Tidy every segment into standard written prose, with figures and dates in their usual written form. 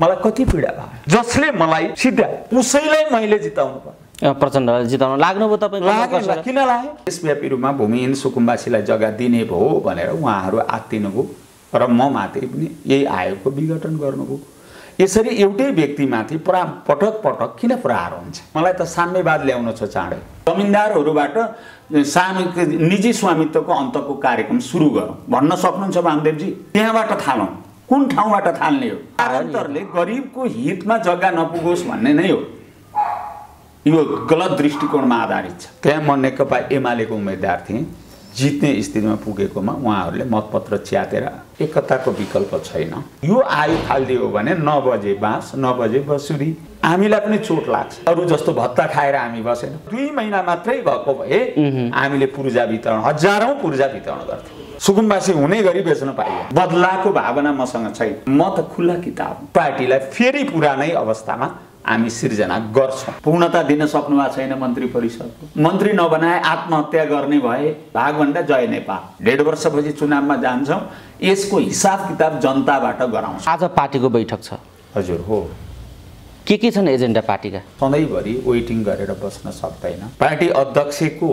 मलाई कति पीडा भयो। जसले मलाई सिधा उसैलाई मैले जिताउनु पर्यो। प्रचण्डलाई जिताउन लाग्नुभयो तपाईँ? किन लाग्यो? देशव्यापी रूपमा भूमिहीन सुकुम्बासीलाई जग्गा दिने भयो भनेर उहाँहरू आत्तिनुभयो र म माथि पनि यही आयोगको विघटन गर्नुभयो। यसरी एउटै व्यक्तिमाथि पटक पटक किन प्रहार हुन्छ? मलाई त साम्यवाद ल्याउन छ चाँडै। जमिनदारहरूबाट निजी स्वामित्वको अन्तको कार्यक्रम सुरु गरौँ भन्न सक्नुहुन्छ वामदेवजी? त्यहाँबाट थालौँ। कुन ठाउँबाट थाल्ने हो? कारणले गरिबको हितमा जग्गा नपुगोस् भन्ने नै हो। यो गलत दृष्टिकोणमा आधारित छ। त्यहाँ म नेकपा एमालेको उम्मेदवार थिएँ। जित्ने स्थितिमा पुगेकोमा उहाँहरूले मतपत्र च्यातेर एकताको विकल्प छैन। यो आयु थालिदियो भने 9 बजे बाँस 9 बजे बसुरी। हामीलाई पनि चोट लाग्छ। अरू जस्तो भत्ता खाएर हामी बसेन। 2 महिना मात्रै भएको भए हामीले पूर्जा वितरण हजारौं पूर्जा वितरण गर्थ्यौँ। सुकुम्बासी हुने गरी बेच्न पाइयो। बदलाको भावना मसँग छैन। म त खुल्ला किताब। पार्टीलाई फेरि पुरानै अवस्थामा हामी सिर्जना गर्छौँ। पूर्णता दिन सक्नु भएको छैन मन्त्री परिषदको। मन्त्री नबनाए आत्महत्या गर्ने भए भागभन्दा जय नेपाल। 1.5 वर्षपछि चुनावमा जान्छौँ। यसको हिसाब किताब जनताबाट गराउँछ। आज पार्टीको बैठक छ? हजुर हो। के छन् एजेन्डा पार्टीका? सधैँभरि वेटिङ गरेर बस्न सक्दैन। पार्टी अध्यक्षको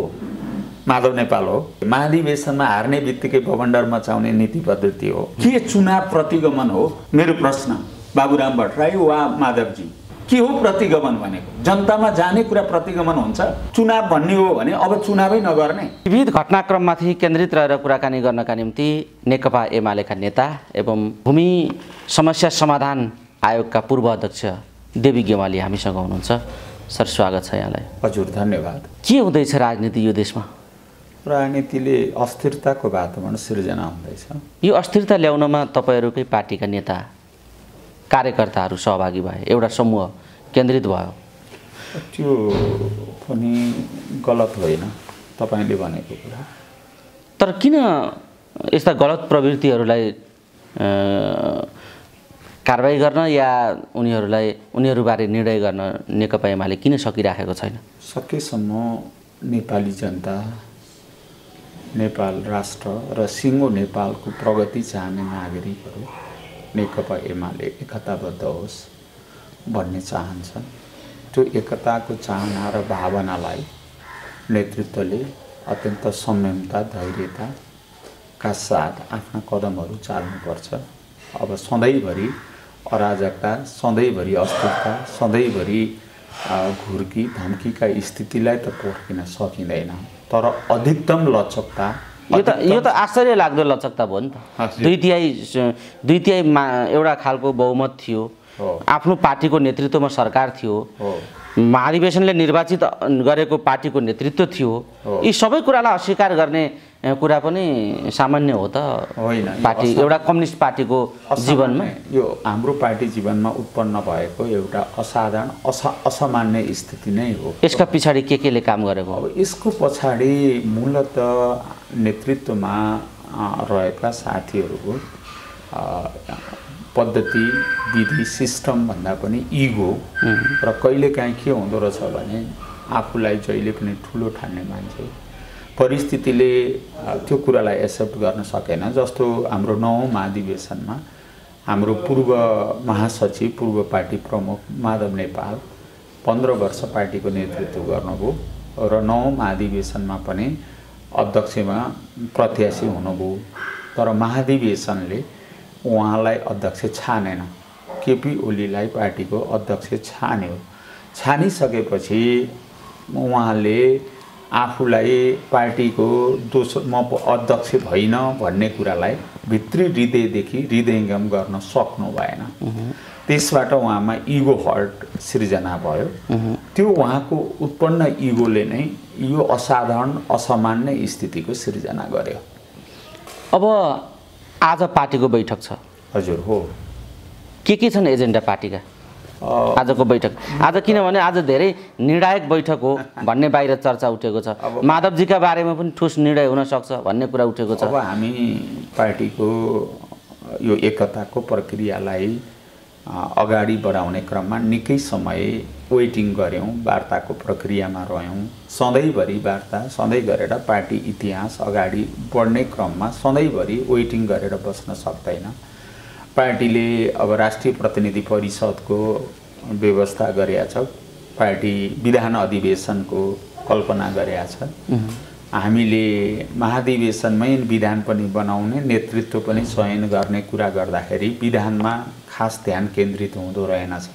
माधव नेपाल हो। महाधिवेशनमा हार्ने बित्तिकै बबन्डर मचाउने नीति पद्धति हो। के चुनाव प्रतिगमन हो? मेरो प्रश्न बाबुराम भट्टराई वा माधवजी, के हो प्रतिगमन भनेको? जनतामा जाने कुरा प्रतिगमन हुन्छ? चुनाव भन्ने हो भने अब चुनावै नगर्ने? विविध घटनाक्रममाथि केन्द्रित रहेर कुराकानी गर्नका निम्ति नेकपा एमालेका नेता एवं भूमि समस्या समाधान आयोगका पूर्व अध्यक्ष देवी गेवाली हामीसँग हुनुहुन्छ। सर स्वागत छ यहाँलाई। हजुर धन्यवाद। के हुँदैछ राजनीति यो देशमा? राजनीतिले अस्थिरताको वातावरण सिर्जना हुँदैछ। यो अस्थिरता ल्याउनमा तपाईँहरूकै पार्टीका नेता कार्यकर्ताहरू सहभागी भए, एउटा समूह केन्द्रित भयो। त्यो पनि गलत होइन तपाईँले भनेको कुरा। तर किन यस्ता गलत प्रवृत्तिहरूलाई कारबाही गर्न या उनीहरूबारे निर्णय गर्न नेकपा एमाले किन सकिराखेको छैन? सकेसम्म नेपाली जनता, नेपाल राष्ट्र र सिङ्गो नेपालको प्रगति चाहने नागरिकहरू नेकपा एमाले एकताबद्ध होस् भन्ने चाहन्छन्। त्यो एकताको चाहना र भावनालाई नेतृत्वले अत्यन्त संयमता धैर्यताका साथ आफ्ना कदमहरू चाल्नुपर्छ। अब सधैँभरि अराजकता, सधैँभरि अस्थिरता, सधैँभरि घुर्की धम्कीका स्थितिलाई त पर्खिन सकिँदैन। तर अधिकतम लचकता, यो त आश्चर्य लाग्दो लचकता भयो नि त। दुई तिहाई एउटा खालको बहुमत थियो। आफ्नो पार्टीको नेतृत्वमा सरकार थियो। महाधिवेशनले निर्वाचित गरेको पार्टीको नेतृत्व थियो। यी सबै कुरालाई अस्वीकार गर्ने कुरा पनि सामान्य हो त होइन? पार्टी एउटा कम्युनिस्ट पार्टीको जीवनमा यो हाम्रो पार्टी जीवनमा उत्पन्न भएको एउटा असाधारण असामान्य स्थिति नै हो। यसका पछाडि केले काम गरेको? अब यसको पछाडि मूलत नेतृत्वमा रहेका साथीहरूको पद्धति विधि सिस्टम भन्दा पनि इगो र कहिलेकाहीँ के हुँदो रहेछ भने आफूलाई जहिले पनि ठुलो ठान्ने मान्छे परिस्थितिले त्यो कुरालाई एक्सेप्ट गर्न सकेन। जस्तो हाम्रो 9औं महाधिवेशनमा हाम्रो पूर्व महासचिव पूर्व पार्टी प्रमुख माधव नेपाल 15 वर्ष पार्टीको नेतृत्व गर्नुभयो र 9औं महाधिवेशनमा पनि अध्यक्षमा प्रत्याशी हुनुभयो। तर महाधिवेशनले उहाँलाई अध्यक्ष छानेन। केपी ओलीलाई पार्टीको अध्यक्ष छान्यो। छानिसकेपछि उहाँले आफूलाई पार्टीको दोस्रो म अध्यक्ष भइन भन्ने कुरालाई भित्री हृदयदेखि हृदयङ्गम गर्न सक्नु भएन। त्यसबाट उहाँमा इगो हर्ट सिर्जना भयो। त्यो उहाँको उत्पन्न इगोले नै यो असाधारण असामान्य स्थितिको सिर्जना गर्यो। अब आज पार्टीको बैठक छ? हजुर हो। के छन् एजेन्डा पार्टीका आजको बैठक? आज किनभने आज धेरै निर्णायक बैठक हो भन्ने बाहिर चर्चा उठेको छ। माधवजीका बारेमा पनि ठोस निर्णय हुन सक्छ भन्ने कुरा उठेको छ। अब हामी पार्टीको यो एकताको प्रक्रियालाई अगाडि बढाउने क्रममा निकै समय वेटिङ गऱ्यौँ, वार्ताको प्रक्रियामा रह्यौँ। सधैँभरि वार्ता सधैँ गरेर पार्टी इतिहास अगाडि बढ्ने क्रममा सधैँभरि वेटिङ गरेर बस्न सक्दैन। पार्टीले अब राष्ट्रिय प्रतिनिधि परिषदको व्यवस्था गरेका छ, पार्टी विधान अधिवेशनको कल्पना गरेका छ। हामीले महाधिवेशनमै विधान पनि बनाउने, नेतृत्व पनि चयन गर्ने कुरा गर्दाखेरि विधानमा खास ध्यान केन्द्रित हुँदो रहेनछ।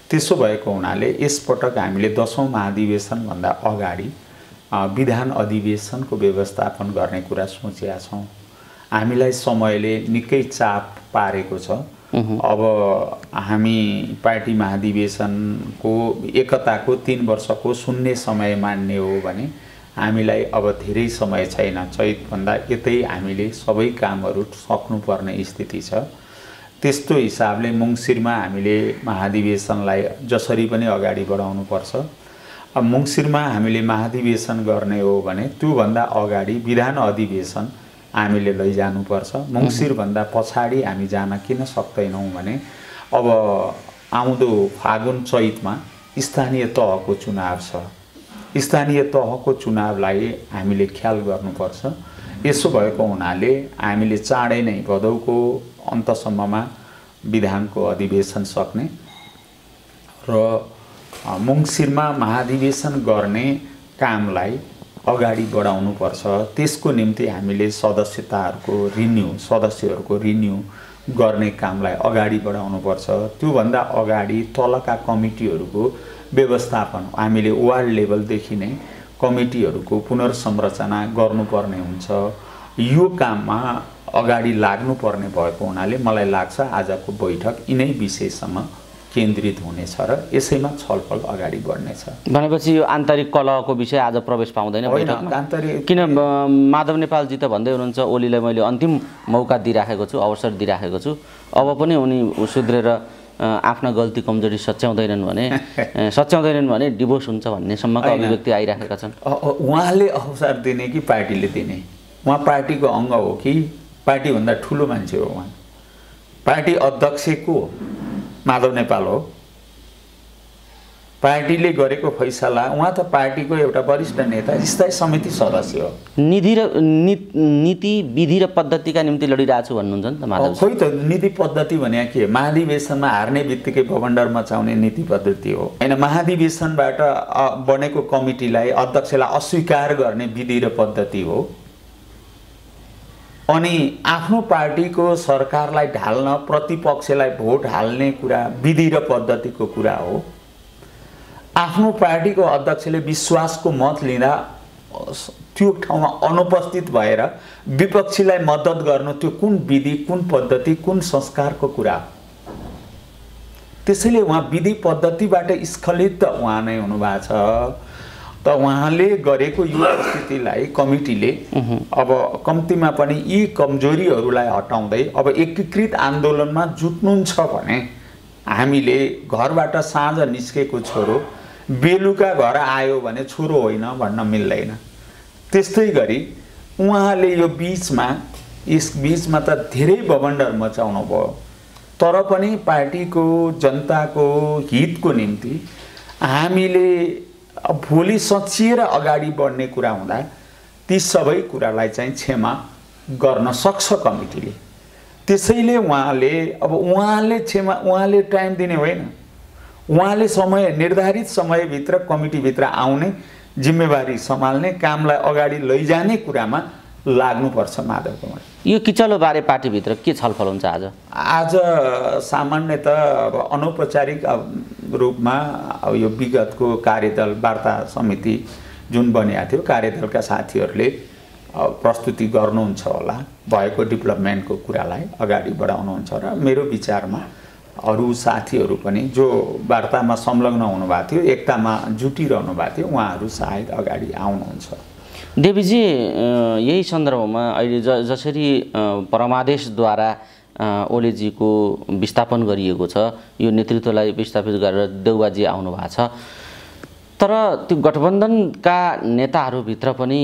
त्यसो भएको हुनाले यसपटक हामीले 10औं महाधिवेशनभन्दा अगाडि विधान अधिवेशनको व्यवस्थापन गर्ने कुरा सोचेका छौँ। हामीलाई समयले निकै चाप पारेको छ। अब हामी पार्टी महाधिवेशनको एकताको 3 वर्षको शून्य समय मान्ने हो भने हामीलाई अब धेरै समय छैन। चैतभन्दा यतै हामीले सबै कामहरू सक्नुपर्ने स्थिति छ। त्यस्तो हिसाबले मङ्सिरमा हामीले महाधिवेशनलाई जसरी पनि अगाडि बढाउनुपर्छ। अब मङ्सिरमा हामीले महाधिवेशन गर्ने हो भने त्योभन्दा अगाडि विधान अधिवेशन हामीले लैजानुपर्छ। मङ्सिरभन्दा पछाडि हामी जान किन सक्दैनौँ भने अब आउँदो फागुन चैतमा स्थानीय तहको चुनाव छ। स्थानीय तहको चुनावलाई हामीले ख्याल गर्नुपर्छ। यसो भएको हुनाले हामीले चाँडै नै भदौको अन्तसम्ममा विधानको अधिवेशन सक्ने र मङ्सिरमा महाधिवेशन गर्ने कामलाई अगाडि बढाउनुपर्छ। त्यसको निम्ति हामीले सदस्यहरूको रिन्यू गर्ने कामलाई अगाडि बढाउनुपर्छ। त्योभन्दा अगाडि तलका कमिटीहरूको व्यवस्थापन हामीले वार्ड लेभलदेखि नै कमिटीहरूको पुनर्संरचना गर्नुपर्ने हुन्छ। यो काममा अगाडि लाग्नुपर्ने भएको हुनाले मलाई लाग्छ आजको बैठक यिनै विषयसम्म केन्द्रित हुनेछ र यसैमा छलफल अगाडि बढ्नेछ। भनेपछि यो आन्तरिक कलहको विषय आज प्रवेश पाउँदैन बैठकमा? किन माधव नेपालजी त भन्दै हुनुहुन्छ ओलीलाई मैले अन्तिम मौका दिइराखेको छु, अवसर दिइराखेको छु, अब पनि उनी सुध्रेर आफ्ना गल्ती कमजोरी सच्याउँदैनन् भने डिभोर्स हुन्छ भन्नेसम्मका अभिव्यक्ति आइराखेका छन्। उहाँले अवसर दिने कि पार्टीले दिने? उहाँ पार्टीको अङ्ग हो कि पार्टीभन्दा ठुलो मान्छे हो? उहाँ पार्टी अध्यक्ष को हो? माधव नेपाल हो। पार्टीले गरेको फैसला, उहाँ त पार्टीको एउटा वरिष्ठ नेता, स्थायी समिति सदस्य हो। नीति विधि र पद्धतिका निम्ति लडिरहेको छु भन्नुहुन्छ नि त माधव? खोइ त नीति पद्धति भने के? महाधिवेशनमा हार्ने बित्तिकै बवण्डर मचाउने नीति पद्धति हो हैन। महाधिवेशनबाट बनेको कमिटीलाई अध्यक्षलाई अस्वीकार गर्ने विधि र पद्धति हो। अनि आफ्नो पार्टीको सरकारलाई ढाल्न प्रतिपक्षलाई भोट हाल्ने कुरा विधि र पद्धतिको कुरा हो। आफ्नो पार्टीको अध्यक्षले विश्वासको मत लिँदा त्यो ठाउँमा अनुपस्थित भएर विपक्षीलाई मद्दत गर्नु त्यो कुन विधि, कुन पद्धति, कुन संस्कारको कुरा? त्यसैले उहाँ विधि पद्धतिबाट स्खलित उहाँ नै हुनुभएको छ। त उहाँले गरेको यो स्थितिलाई कमिटीले अब कम्तीमा पनि यी कमजोरीहरूलाई हटाउँदै अब एकीकृत आन्दोलनमा जुट्नुहुन्छ भने हामीले घरबाट साँझ निस्केको छोरो बेलुका घर आयो भने छोरो होइन भन्न मिल्दैन। त्यस्तै गरी उहाँले यो यस बीचमा त धेरै बवण्डर मचाउनु भयो, तर पनि पार्टीको जनताको हितको निम्ति हामीले भोलि सचिएर अगाडि बढ्ने कुरा हुँदा ती सबै कुरालाई चाहिँ क्षमा गर्न सक्छ कमिटीले। त्यसैले उहाँले टाइम दिने होइन, उहाँले निर्धारित समयभित्र कमिटीभित्र आउने, जिम्मेवारी सम्हाल्ने, कामलाई अगाडि लैजाने कुरामा लाग्नुपर्छ माधव कुमार। यो किचलो बारे पार्टीभित्र के छलफल हुन्छ आज? आज सामान्यतः अनौपचारिक रूपमा यो विगतको कार्यदल वार्ता समिति जुन बनिएको थियो, कार्यदलका साथीहरूले प्रस्तुति गर्नुहुन्छ होला, भएको डेभलपमेन्टको कुरालाई अगाडि बढाउनुहुन्छ र मेरो विचारमा अरू साथीहरू पनि जो वार्तामा संलग्न हुनुभएको थियो, एकतामा जुटिरहनु भएको थियो, उहाँहरू सायद अगाडि आउनुहुन्छ। देवीजी, यही सन्दर्भमा अहिले जसरी परमादेशद्वारा ओलीजीको विस्थापन गरिएको छ, यो नेतृत्वलाई विस्थापित गरेर देउबाजी आउनु भएको छ, तर त्यो गठबन्धनका नेताहरूभित्र पनि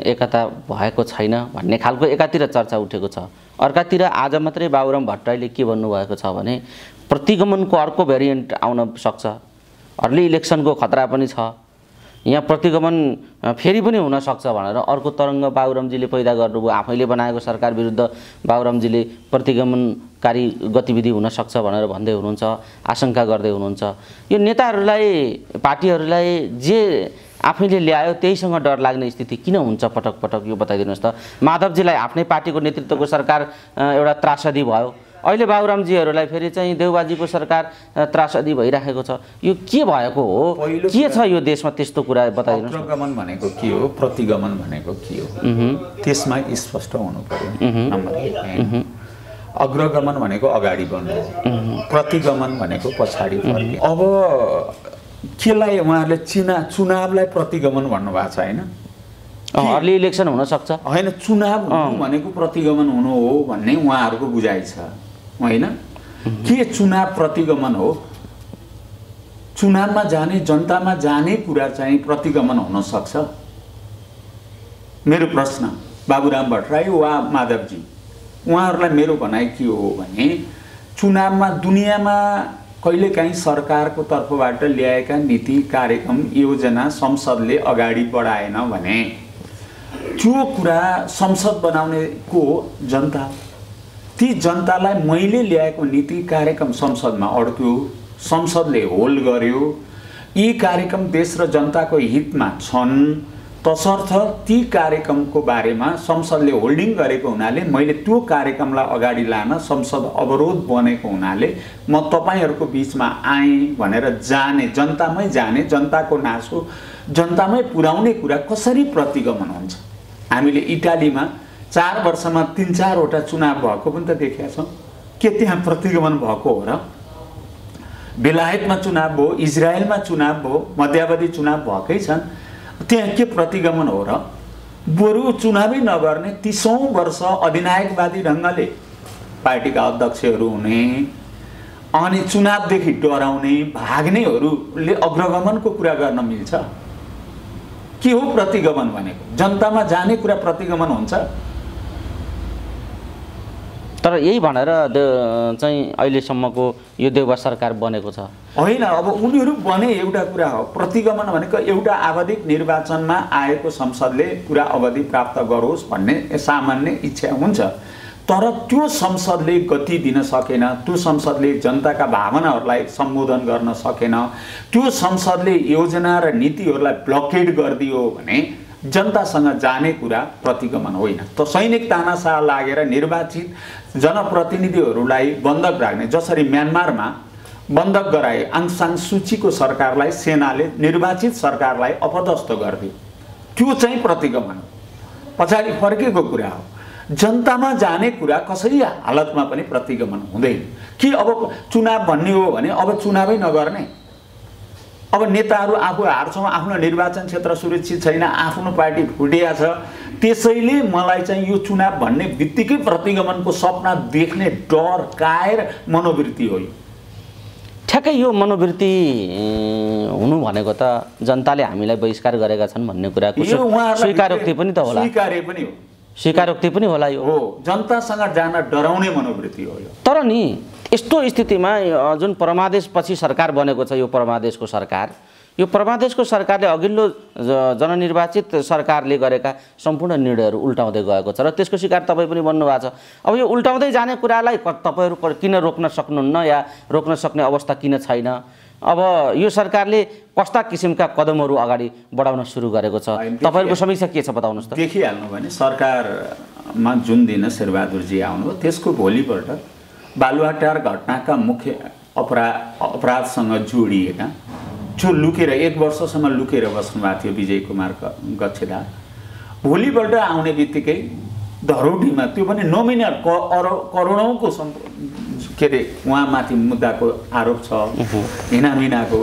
एकता भएको छैन भन्ने खालको एकातिर चर्चा उठेको छ। अर्कातिर आज मात्रै बाबुराम भट्टराईले के भन्नुभएको छ भने प्रतिगमनको अर्को भेरिएन्ट आउन सक्छ, अर्ली इलेक्सनको खतरा पनि छ, यहाँ प्रतिगमन फेरि पनि हुन सक्छ भनेर अर्को तरङ्ग बाबुरामजीले पैदा गर्नुभयो। आफैले बनाएको सरकार विरुद्ध बाबुरामजीले प्रतिगमनकारी गतिविधि हुन सक्छ भनेर भन्दै हुनुहुन्छ, आशंका गर्दै हुनुहुन्छ। यो नेताहरूलाई, पार्टीहरूलाई जे आफैले ल्यायो त्यहीसँग डर लाग्ने स्थिति किन हुन्छ पटक पटक, यो बताइदिनुहोस् त। माधवजीलाई आफ्नै पार्टीको नेतृत्वको सरकार एउटा त्रासदी भयो, अहिले बाबुरामजीहरूलाई फेरि चाहिँ देउबाजीको सरकार त्रासदी भइराखेको छ। यो के भएको हो, के छ यो देशमा त्यस्तो कुरा बताइदिनुहोस्। अग्रगमन भनेको के हो, प्रतिगमन भनेको के हो, त्यसमा स्पष्ट हुनु पर्यो। नम्बर 1, अग्रगमन भनेको अगाडि बढ्नु, प्रतिगमन भनेको पछाडि फर्किनु। अब केलाई उहाँहरूले चुनावलाई प्रतिगमन भन्नुभएको छ होइन? अर्ली इलेक्सन हुन सक्छ होइन, चुनाव भनेको प्रतिगमन हुनु हो भन्ने उहाँहरूको बुझाइ छ होइन? के चुनाव प्रतिगमन हो? चुनावमा जाने, जनतामा जाने कुरा चाहिँ प्रतिगमन हुन सक्छ? मेरो प्रश्न बाबुराम भट्टराई वा माधवजी, उहाँहरूलाई मेरो भनाइ के हो भने चुनावमा दुनियाँमा कहिलेकाहीँ सरकारको तर्फबाट ल्याएका नीति, कार्यक्रम, योजना संसदले अगाडि बढाएन भने त्यो कुरा संसद बनाउने को जनता, ती जनतालाई मैले ल्याएको नीति कार्यक्रम संसदमा अड्क्यो, संसदले होल्ड गर्यो, यी कार्यक्रम देश र जनताको हितमा छन्, तसर्थ ती कार्यक्रमको बारेमा संसदले होल्डिङ गरेको हुनाले मैले त्यो कार्यक्रमलाई अगाडि लान संसद अवरोध बनेको हुनाले म तपाईहरुको बीचमा आएँ भनेर जाने, जनतामै जाने, जनताको नासो जनतामै पुर्याउने कुरा कसरी प्रतिगमन हुन्छ? हामीले इटालीमा 4 वर्षमा 3-4 वटा चुनाव भएको पनि त देखेका छौं। के त्यहाँ प्रतिगमन भएको हो र? बेलायतमा चुनाव भयो, इजरायलमा चुनाव भयो, मध्यावधि चुनाव भएकै छन्, त्यहाँ के प्रतिगमन हो र? बरु चुनावै नगर्ने 30औं वर्ष अधिनायकवादी ढंगले पार्टीका अध्यक्षहरू हुने अनि चुनावदेखि डराउने, भाग्नेहरूले अग्रगमनको कुरा गर्न मिल्छ? के हो प्रतिगमन भनेको? जनतामा जाने कुरा प्रतिगमन हुन्छ? तर यही भनेर चाहिँ अहिलेसम्मको यो देउबा सरकार बनेको छ होइन। अब उनीहरू बने एउटा कुरा हो, प्रतिगमन भनेको एउटा आवधिक निर्वाचनमा आएको संसदले पुरा अवधि प्राप्त गरोस् भन्ने सामान्य इच्छा हुन्छ। तर त्यो संसदले गति दिन सकेन, त्यो संसदले जनताका भावनाहरूलाई सम्बोधन गर्न सकेन, त्यो संसदले योजना र नीतिहरूलाई ब्लकेड गरिदियो भने जनतासँग जाने कुरा प्रतिगमन होइन। त सैनिक तानाशाह लागेर निर्वाचित जनप्रतिनिधिहरूलाई बन्धक राख्ने, जसरी म्यानमारमा बन्धक गराए आङ सान सुचीको सरकारलाई सेनाले निर्वाचित सरकारलाई अपदस्थ गरिदियो, त्यो चाहिँ प्रतिगमन पछाडि फर्केको कुरा हो। जनतामा जाने कुरा कसै हालतमा पनि प्रतिगमन हुँदैन। कि अब चुनाव भन्ने हो भने अब चुनावै नगर्ने? अब नेताहरू आफू हार्छौं, आफ्नो निर्वाचन क्षेत्र सुरक्षित छैन, आफ्नो पार्टी फुटिया छ, त्यसैले मलाई चाहिँ यो चुनाव भन्ने बित्तिकै प्रतिगमनको सपना देख्ने डर, कायर मनोवृत्ति हो। ठ्याक्कै यो मनोवृत्ति हुनु भनेको त जनताले हामीलाई बहिष्कार गरेका छन् भन्ने कुराको स्वीकारोक्ति पनि त होला, स्वीकार्य पनि हो, स्वीकारोक्ति पनि होला। यो हो जनतासँग जान डराउने मनोवृत्ति हो यो। तर नि यस्तो स्थितिमा जुन परमादेशपछि सरकार बनेको छ, यो परमादेशको सरकार, यो परमादेशको सरकारले अघिल्लो जननिर्वाचित सरकारले गरेका सम्पूर्ण निर्णयहरू उल्टाउँदै गएको छ र त्यसको शिकार तपाईँ पनि बन्नुभएको छ। अब यो उल्टाउँदै जाने कुरालाई तपाईहरू किन रोक्न सक्नुहुन्न या रोक्न सक्ने अवस्था किन छैन? अब यो सरकारले कस्ता किसिमका कदमहरू अगाडि बढाउन सुरु गरेको छ, तपाईहरुको समीक्षा के छ बताउनुस् त? देखिहाल्नु भने सरकारमा जुन दिन शेरबहादुरजी आउनुभयो त्यसको भोलिपल्ट बालुवाटार घटनाका मुख्य अपराधसँग जोडिएका, जो लुकेर 1 वर्षसम्म लुकेर बस्नुभएको थियो विजय कुमार गच्छेदार, भोलिपल्ट आउने बित्तिकै धरौटीमा, त्यो पनि नोमिनल करोडौंको के अरे उहाँमाथि मुद्दाको आरोप छ, हिनामिनाको,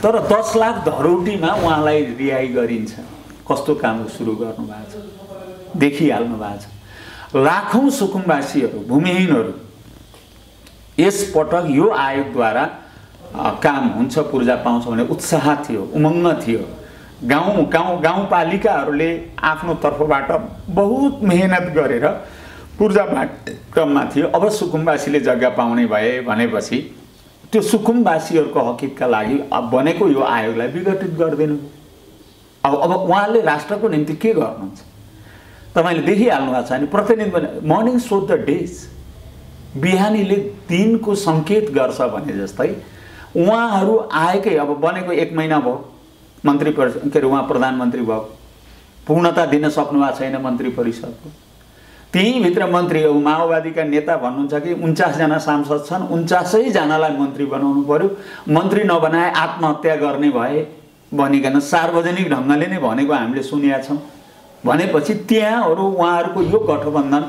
तर 10 लाख धरौटीमा उहाँलाई रिहाई गरिन्छ। कस्तो काम सुरु गर्नु भएको छ देखिहाल्नु भएको छ। लाखौं सुकुम्बासीहरू, भूमिहीनहरू यस पटक यो आयोगद्वारा काम हुन्छ, पूर्जा पाउँछ भने उत्साह थियो, उमङ्ग थियो। गाउँपालिकाहरूले आफ्नो तर्फबाट बहुत मेहनत गरेर पूर्जा क्रममा थियो। अब सुकुम्बासीले जग्गा पाउने भए भनेपछि त्यो सुकुम्बासीहरूको हकितका लागि बनेको यो आयोगलाई विघटित गर्दैन। अब उहाँले राष्ट्रको निम्ति के गर्नुहुन्छ तपाईँले देखिहाल्नु भएको छ नि। प्रतिनिधि मर्निङ सो द डेज, बिहानीले दिनको सङ्केत गर्छ भने जस्तै उहाँहरू आएकै अब बनेको 1 महिना भयो मन्त्री परिषद, के अरे उहाँ प्रधानमन्त्री भयो, पूर्णता दिन सक्नु भएको छैन मन्त्री परिषदको। त्यहीँभित्र मन्त्री माओवादीका नेता भन्नुहुन्छ कि 49 जना सांसद छन्, 49 जनालाई मन्त्री बनाउनु पर्यो, मन्त्री नबनाए आत्महत्या गर्ने भए भनिकन सार्वजनिक ढङ्गले नै भनेको हामीले सुनेका छौँ। भनेपछि त्यहाँहरू उहाँहरूको यो गठबन्धन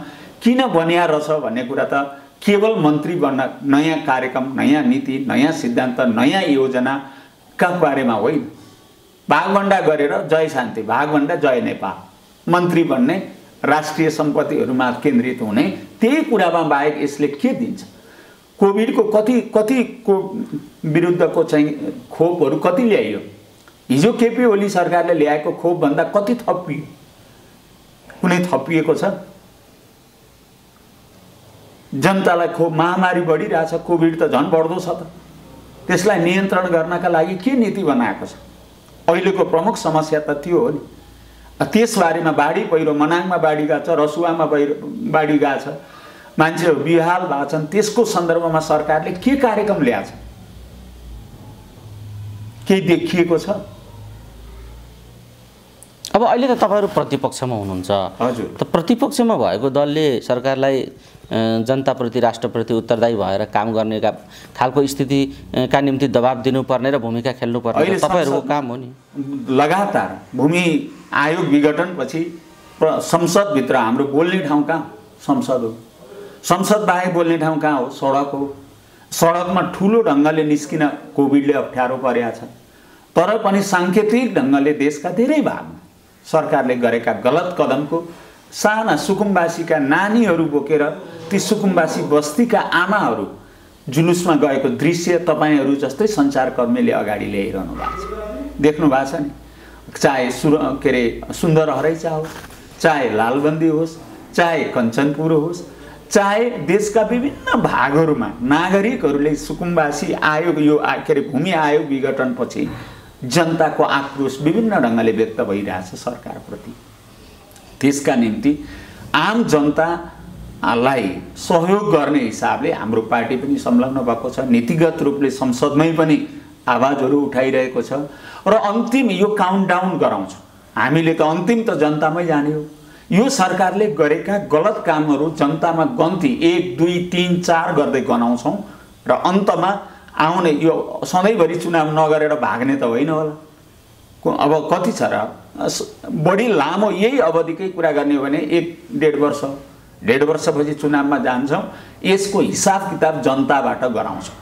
किन बनिया रहेछ भन्ने कुरा त केवल मन्त्री बन्न, नयाँ कार्यक्रम, नयाँ नीति, नयाँ सिद्धान्त, नयाँ योजनाका बारेमा होइन। भागभण्डा गरेर जय शान्ति, भागभण्डा जय नेपाल, मन्त्री बन्ने, राष्ट्रिय सम्पत्तिहरूमा केन्द्रित हुने, त्यही कुरामा बाहेक यसले के दिन्छ? कोभिडको कतिको विरुद्धको चाहिँ खोपहरू कति ल्याइयो? हिजो केपी ओली सरकारले ल्याएको खोपभन्दा कति थपियो? कुनै थपिएको छ? जनतालाई खोप, महामारी बढिरहेछ, कोभिड त झन् बढ्दो छ त। त्यसलाई नियन्त्रण गर्नका लागि के नीति बनाएको छ? अहिलेको प्रमुख समस्या त त्यो हो नि। त्यसबारेमा बाढी पहिरो, मनाङमा बाढी गएको छ, रसुवामा बाढी गएको छ, मान्छेहरू बिहाल भएको छन्। त्यसको सन्दर्भमा सरकारले के कार्यक्रम ल्याएको छ? केही देखिएको छ? अब अहिले त तपाईँहरू प्रतिपक्षमा हुनुहुन्छ। हजुर। त प्रतिपक्षमा भएको दलले सरकारलाई जनताप्रति, राष्ट्रप्रति उत्तरदायी भएर काम गर्ने खालको स्थितिका निम्ति दबाब दिनुपर्ने र भूमिका खेल्नुपर्ने तपाईँहरूको काम हो नि। लगातार भूमि आयोग विघटनपछि संसदभित्र हाम्रो बोल्ने ठाउँ कहाँ? संसद हो। संसद बाहेक बोल्ने ठाउँ कहाँ हो? सडक हो। सडकमा ठुलो ढङ्गले निस्किन कोभिडले अप्ठ्यारो परेको छ। तर पनि साङ्केतिक ढङ्गले देशका धेरै भागमा सरकारले गरेका गलत कदमको साना सुकुम्बासीका नानीहरू बोकेर ती सुकुम्बासी बस्तीका आमाहरू जुलुसमा गएको दृश्य तपाईँहरू जस्तै सञ्चारकर्मीले अगाडि ल्याइरहनु भएको छ, देख्नु भएको छ नि। चाहे सुन्दर हरैचा होस्, चाहे लालबन्दी होस्, चाहे कञ्चनपुर होस्, चाहे देशका विभिन्न भागहरूमा नागरिकहरूले सुकुम्बासी आयोग, यो भूमि आयोग विघटनपछि जनताको आक्रोश विभिन्न ढङ्गले व्यक्त भइरहेछ सरकारप्रति। त्यसका निम्ति आम जनतालाई सहयोग गर्ने हिसाबले हाम्रो पार्टी पनि संलग्न भएको छ। नीतिगत रूपले संसदमै पनि आवाजहरू उठाइरहेको छ र अन्तिम यो काउन्टडाउन गराउँछ। हामीले त अन्तिम त जनतामै जाने हो। यो सरकारले गरेका गलत कामहरू जनतामा गन्ती 1, 2, 3, 4 गर्दै गनाउँछौँ र अन्तमा आउने यो सधैँभरि चुनाव नगरेर भाग्ने त होइन होला। अब कति छ र? बढी लामो यही अवधिकै कुरा गर्ने हो भने 1-1.5 वर्ष, 1.5 वर्षपछि चुनावमा जान्छौँ। यसको हिसाब किताब जनताबाट गराउँछौँ।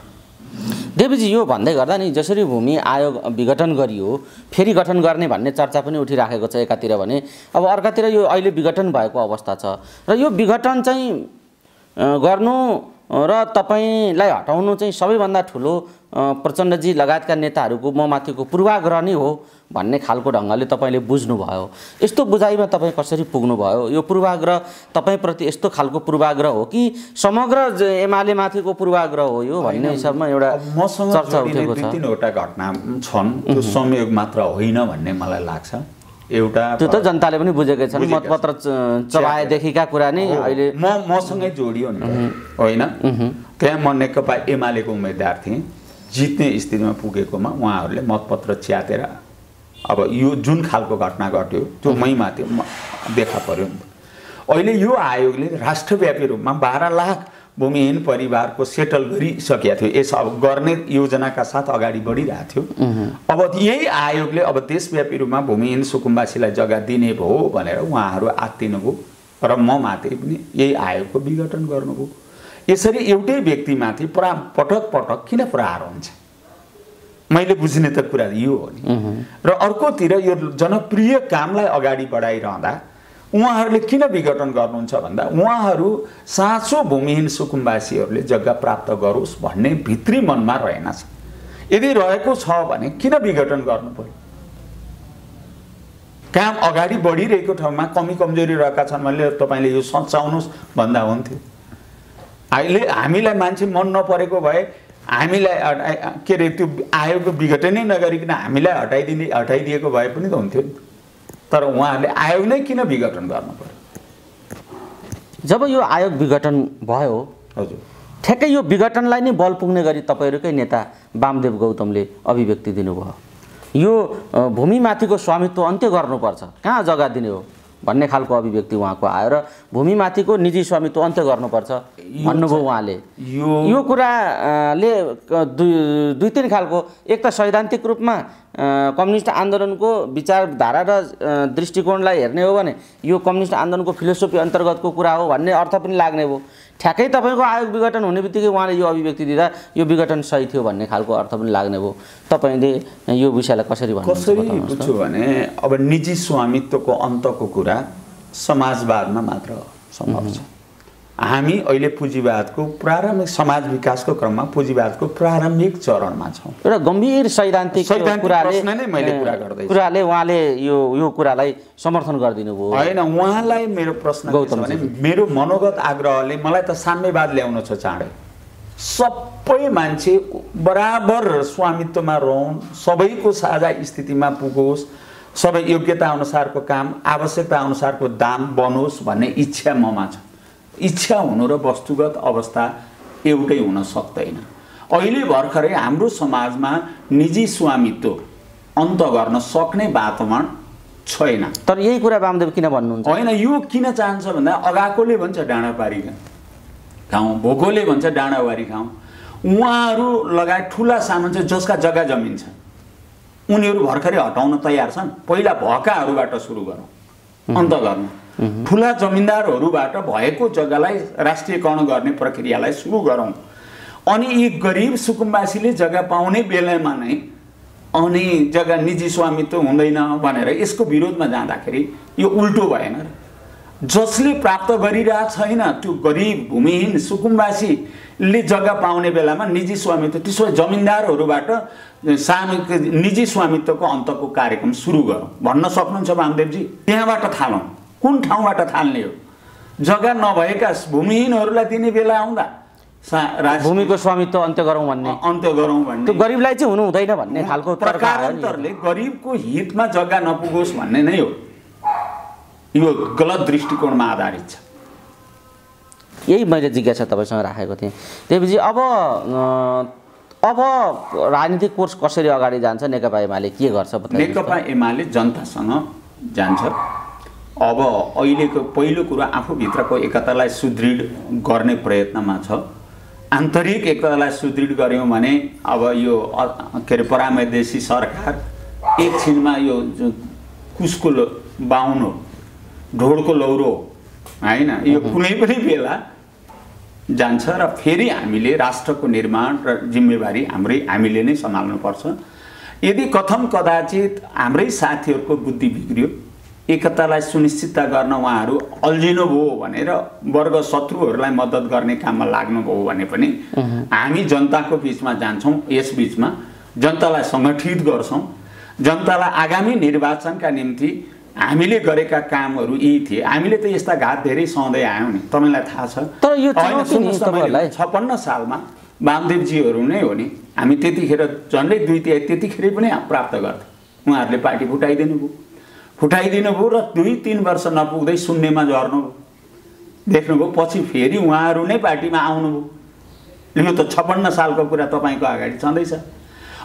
देवीजी, यो भन्दै गर्दा नि जसरी भूमि आयोग विघटन गरियो, फेरि गठन गर्ने भन्ने चर्चा पनि उठिराखेको छ एकातिर भने, अब अर्कातिर यो अहिले विघटन भएको अवस्था छ र यो विघटन चाहिँ गर्नु र तपाईँलाई हटाउनु चाहिँ सबैभन्दा ठुलो प्रचण्डजी लगायतका नेताहरूको ममाथिको पूर्वाग्रह नै हो भन्ने खालको ढङ्गले तपाईँले बुझ्नुभयो। यस्तो बुझाइमा तपाईँ कसरी पुग्नुभयो? यो पूर्वाग्रह तपाईँप्रति यस्तो खालको पूर्वाग्रह हो कि समग्र एमाले माथिको पूर्वाग्रह हो यो भन्ने हिसाबमा एउटा चर्चा उठेको छ। 2-3वटा घटना छन्, त्यो संयोग मात्र होइन भन्ने मलाई लाग्छ। एउटा त्यो त जनताले पनि बुझेकै छन्, मतपत्र चबाएदेखिका कुरा नै अहिले मसँगै जोडियो नि, होइन? त्यहाँ म नेकपा एमालेको उम्मेदवार थिएँ। जित्ने स्थितिमा पुगेकोमा उहाँहरूले मतपत्र च्यातेर, अब यो जुन खालको घटना घट्यो त्यो मैमाथि देखा पर्यो नि। अहिले यो आयोगले राष्ट्रव्यापी रूपमा 12 लाख भूमिहीन परिवारको सेटल गरिसकेको थियो। यस अब गर्ने योजनाका साथ अगाडि बढिरहेको थियो। अब यही आयोगले अब देशव्यापी रूपमा भूमिहीन सुकुम्बासीलाई जग्गा दिने भयो भनेर उहाँहरू आत्तिनुभयो र म माथि पनि यही आयोगको विघटन गर्नुभयो। यसरी एउटै व्यक्तिमाथि पटक पटक किन प्रहार हुन्छ? मैले बुझ्ने त कुरा यो हो नि। र अर्कोतिर यो जनप्रिय कामलाई अगाडि बढाइरहँदा उहाँहरूले किन विघटन गर्नुहुन्छ भन्दा उहाँहरू साँचो भूमिहीन सुकुम्बासीहरूले जग्गा प्राप्त गरोस् भन्ने भित्री मनमा रहेनछ। यदि रहेको छ भने किन विघटन गर्नु पर्यो? काम अगाडि बढिरहेको ठाउँमा कमी कमजोरी रहेका छन् भने तपाईँले यो सच्याउनुहोस् भन्दा हुन्थ्यो। अहिले हामीलाई मान्छे मन नपरेको भए हामीलाई के अरे त्यो आयोगको विघटनै नगरिकन हामीलाई हटाइदिएको भए पनि त हुन्थ्यो नि। तर उहाँहरूले आयोग नै किन विघटन गर्नु पर्यो? जब यो आयोग विघटन भयो, हजुर, ठ्याक्कै यो विघटनलाई नै बल पुग्ने गरी तपाईँहरूकै नेता वामदेव गौतमले अभिव्यक्ति दिनुभयो, यो भूमिमाथिको स्वामित्व अन्त्य गर्नुपर्छ, कहाँ जग्गा दिने हो भन्ने खालको अभिव्यक्ति उहाँको आयो र भूमिमाथिको निजी स्वामित्व अन्त्य गर्नुपर्छ भन्नुभयो उहाँले। यो कुराले दुई तीन खालको, एक त सैद्धान्तिक रूपमा कम्युनिस्ट आन्दोलनको विचारधारा र दृष्टिकोणलाई हेर्ने हो भने यो कम्युनिस्ट आन्दोलनको फिलोसोफी अन्तर्गतको कुरा हो भन्ने अर्थ पनि लाग्ने भयो। ठ्याक्कै तपाईँको आयोग विघटन हुने बित्तिकै उहाँले यो अभिव्यक्ति दिँदा यो विघटन सही थियो भन्ने खालको अर्थ पनि लाग्ने भयो। तपाईँले यो विषयलाई कसरी बुझ्छु भने अब निजी स्वामित्वको अन्तको कुरा समाजवादमा मात्र सम्भव छ। हामी अहिले पुँजीवादको प्रारम्भिक समाज विकासको क्रममा पुँजीवादको प्रारम्भिक चरणमा छौँ। एउटा गम्भीर सैद्धान्तिक कुराले उहाँले यो कुरालाई समर्थन गरिदिनु भयो होइन। उहाँलाई मेरो प्रश्न के छ भने मेरो मनोगत आग्रहले मलाई त साम्यवाद ल्याउनु छ चाँडै। सबै मान्छे बराबर स्वामित्वमा रहन्, सबैको साझा स्थितिमा पुगोस्, सबै योग्यता अनुसारको काम आवश्यकता अनुसारको दाम बनोस् भन्ने इच्छा ममा छ। इच्छा हुनु र वस्तुगत अवस्था एउटै हुन सक्दैन। अहिले भर्खरै हाम्रो समाजमा निजी स्वामित्व अन्त गर्न सक्ने वातावरण छैन। तर यही कुरा वामदेव किन भन्नुहुन्छ? होइन, यो किन चाहन्छ भन्दा अगाकोले भन्छ डाँडापारी खाउँ, भोकोले भन्छ डाँडावारी खाउँ। उहाँहरू लगायत ठुला सामान चाहिँ जसका जग्गा जमिन छ उनीहरू भर्खरै हटाउन तयार छन्। पहिला भएकाहरूबाट सुरु गरौँ, अन्त गर्नु। ठुला जमिनदारहरूबाट भएको जग्गालाई राष्ट्रियकरण गर्ने प्रक्रियालाई सुरु गरौँ। अनि यी गरिब सुकुम्बासीले जग्गा पाउने बेलामा नै अनि जग्गा निजी स्वामित्व हुँदैन भनेर यसको विरोधमा जाँदाखेरि यो उल्टो भएन र? जसले प्राप्त गरिरहेको छैन त्यो गरिब भूमिहीन सुकुम्बासीले जग्गा पाउने बेलामा निजी स्वामित्व, त्यसो भए जमिनदारहरूबाट निजी स्वामित्वको अन्तको कार्यक्रम सुरु गरौँ भन्न सक्नुहुन्छ वामदेवजी? त्यहाँबाट थालौँ। कुन ठाउँबाट थाल्ने हो? जग्गा नभएका भूमिहीनहरूलाई दिने बेला आउँदा भूमिको स्वामित्व अन्त्य गरौँ भन्ने त्यो गरिबलाई चाहिँ हुनु हुँदैन भन्ने खालको प्रकारान्तरले गरिबको हितमा जग्गा नपुगोस् भन्ने नै हो। यो गलत दृष्टिकोणमा आधारित छ। यही मैले जिज्ञासा तपाईँसँग राखेको थिएँ। देवीजी, अब राजनीतिक कोर्स कसरी अगाडि जान्छ? नेकपा एमाले के गर्छ? नेकपा एमाले जनतासँग जान्छ। अब अहिलेको पहिलो कुरा आफूभित्रको एकतालाई सुदृढ गर्ने प्रयत्नमा छ। आन्तरिक एकतालाई सुदृढ गऱ्यौँ भने अब यो के अरे परामदेशी सरकार एकछिनमा यो कुसको बाहुन हो, ढोडको लौरो होइन, यो कुनै पनि बेला जान्छ र फेरि हामीले राष्ट्रको निर्माण र जिम्मेवारी हामीले नै सम्हाल्नुपर्छ। यदि कथम कदाचित हाम्रै साथीहरूको बुद्धि बिग्रियो, एकतालाई सुनिश्चितता गर्न उहाँहरू अल्झिनु भयो भनेर वर्ग शत्रुहरूलाई मद्दत गर्ने काममा लाग्नुभयो भने पनि हामी जनताको बिचमा जान्छौँ। यस बिचमा जनतालाई सङ्गठित गर्छौँ। जनतालाई आगामी निर्वाचनका निम्ति हामीले गरेका कामहरू यी थिए। हामीले त यस्ता घात धेरै सहँदै आयौँ नि, तपाईँलाई थाहा छ। तर यो 56 सालमा वामदेवजीहरू नै हो नि, हामी त्यतिखेर झन्डै 2/3 त्यतिखेरै पनि प्राप्त गर्थ्यौँ। उहाँहरूले पार्टी फुटाइदिनु भयो र 2-3 वर्ष नपुग्दै शून्यमा झर्नुभयो। देख्नुभयो, पछि फेरि उहाँहरू नै पार्टीमा आउनुभयो। यो त 56 सालको कुरा तपाईँको अगाडि छँदैछ।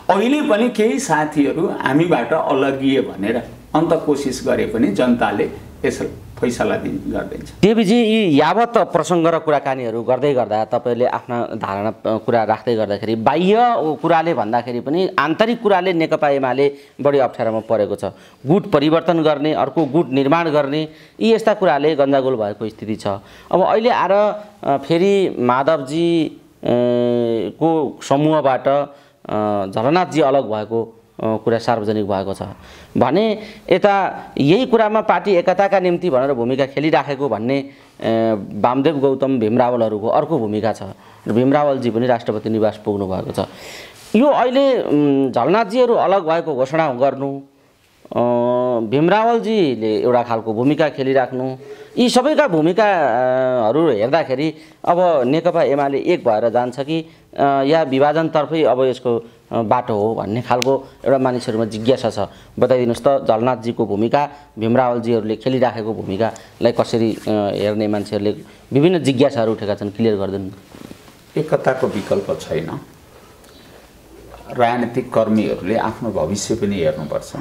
अहिले पनि केही साथीहरू हामीबाट अलगिए भनेर अन्त कोसिस गरे पनि जनताले यस फैसला गरिदिन्छ। देवीजी, यी यावत प्रसङ्ग र कुराकानीहरू गर्दै गर्दा तपाईँले आफ्ना धारणा कुरा राख्दै गर्दाखेरि बाह्य कुराले भन्दाखेरि पनि आन्तरिक कुराले नेकपा एमाले बढी अप्ठ्यारोमा परेको छ। गुट परिवर्तन गर्ने, अर्को गुट निर्माण गर्ने, यी यस्ता कुराले गन्जागोल भएको स्थिति छ। अब अहिले आएर फेरि माधवजी को समूहबाट झलनाथजी अलग भएको कुरा सार्वजनिक भएको छ भने यता यही कुरामा पार्टी एकताका निम्ति भनेर भूमिका खेलिराखेको भन्ने वामदेव गौतम भीमरावलहरूको अर्को भूमिका छ। भीमरावलजी पनि राष्ट्रपति निवास पुग्नु भएको छ। यो अहिले झलनाथजीहरू अलग भएको घोषणा गर्नु भीम रावलजीले एउटा खालको भूमिका खेलिराख्नु, यी सबैका भूमिकाहरू हेर्दाखेरि अब नेकपा एमाले एक भएर जान्छ कि या विभाजनतर्फै अब यसको बाटो हो भन्ने खालको एउटा मानिसहरूमा जिज्ञासा छ। बताइदिनुहोस् त, झलनाथजीको भूमिका, भीम रावलजीहरूले खेलिराखेको भूमिकालाई कसरी हेर्ने मान्छेहरूले विभिन्न जिज्ञासाहरू उठेका छन्, क्लियर गरिदिनु। एकताको विकल्प छैन। राजनीतिक कर्मीहरूले आफ्नो भविष्य पनि हेर्नुपर्छ।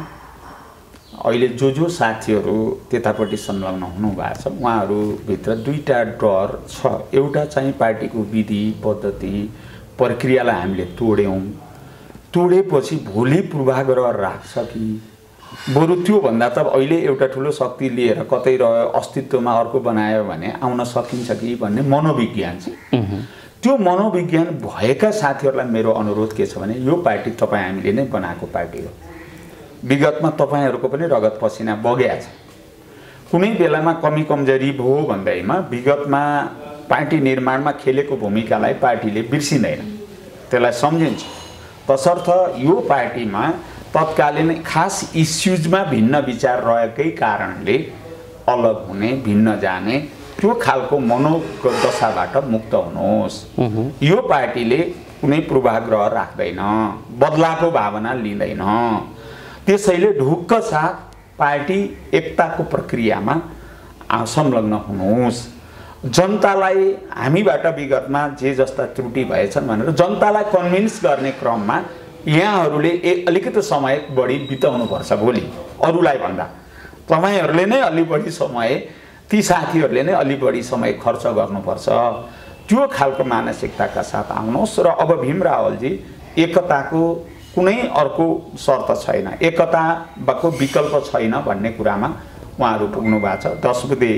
अहिले जो साथीहरू त्यतापट्टि संलग्न हुनुभएको छ उहाँहरूभित्र दुईटा डर छ। एउटा चाहिँ पार्टीको विधि पद्धति प्रक्रियालाई हामीले तोडेपछि भोलि पूर्वाग्रह राख्छ कि बरु त्योभन्दा त अहिले एउटा ठुलो शक्ति लिएर कतै रह्यो अस्तित्वमा अर्को बनायो भने आउन सकिन्छ कि भन्ने मनोविज्ञान छ। त्यो मनोविज्ञान भएका साथीहरूलाई मेरो अनुरोध के छ भने यो पार्टी तपाईँ हामीले नै बनाएको पार्टी हो। विगतमा तपाईँहरूको पनि रगत पसिना बगेको छ। कुनै बेलामा कमी कमजोरी भयो भन्दैमा विगतमा पार्टी निर्माणमा खेलेको भूमिकालाई पार्टीले बिर्सिँदैन, त्यसलाई सम्झिन्छ। तसर्थ यो पार्टीमा तत्कालीन खास इस्युजमा भिन्न विचार रहेकै कारणले अलग हुने, भिन्न जाने, त्यो खालको मनोदशाबाट मुक्त हुनुहोस्। यो पार्टीले कुनै पूर्वाग्रह राख्दैन, बदलाको भावना लिँदैन। त्यसैले ढुक्क साथ पार्टी एकताको प्रक्रियामा संलग्न हुनुहोस्। जनतालाई हामीबाट विगतमा जे जस्ता त्रुटि भएछन् भनेर जनतालाई कन्भिन्स गर्ने क्रममा यहाँहरूले अलिकति समय बढी बिताउनुपर्छ। भोलि अरूलाई भन्दा तपाईँहरूले नै अलि बढी समय, ती साथीहरूले नै अलि बढी समय खर्च गर्नुपर्छ। त्यो खालको मानसिकताका साथ आउनुहोस्। र अब भीम रावलजी एकताको कुनै अर्को शर्त छैन, एकताको विकल्प छैन भन्ने कुरामा उहाँहरू पुग्नु भएको छ। 10 बुँदे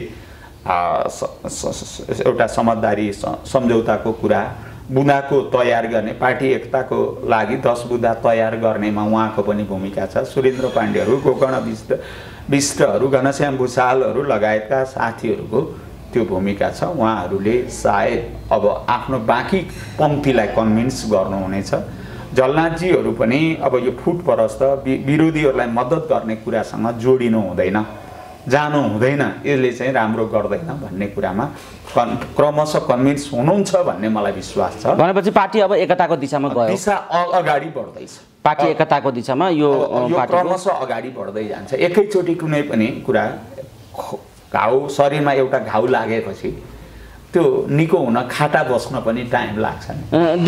एउटा समझदारी सम्झौताको कुरा, बुँदाको तयार गर्ने, पार्टी एकताको लागि 10 बुँदा तयार गर्नेमा उहाँको पनि भूमिका छ। सुरेन्द्र पाण्डेहरू, गोकर्ण विष्टहरू, घनश्याम भुषालहरू लगायतका साथीहरूको त्यो भूमिका छ। उहाँहरूले सायद अब आफ्नो बाँकी पङ्क्तिलाई कन्भिन्स गर्नुहुनेछ। झलनाथजीहरू पनि अब यो फुटपरस्त विरोधीहरूलाई मद्दत गर्ने कुरासँग जोडिनु हुँदैन, जानु हुँदैन, यसले चाहिँ राम्रो गर्दैन भन्ने कुरामा क्रमशः कन्भिन्स हुनुहुन्छ भन्ने मलाई विश्वास छ। भनेपछि पार्टी अब एकताको दिशामा गयो, दिशा अगाडि बढ्दैछ। पार्टी एकताको दिशामा यो क्रमशः अगाडि बढ्दै जान्छ। एकैचोटि कुनै पनि कुरा घाउ, शरीरमा एउटा घाउ लागेपछि त्यो निको हुन, खाटा बस्न पनि टाइम लाग्छ।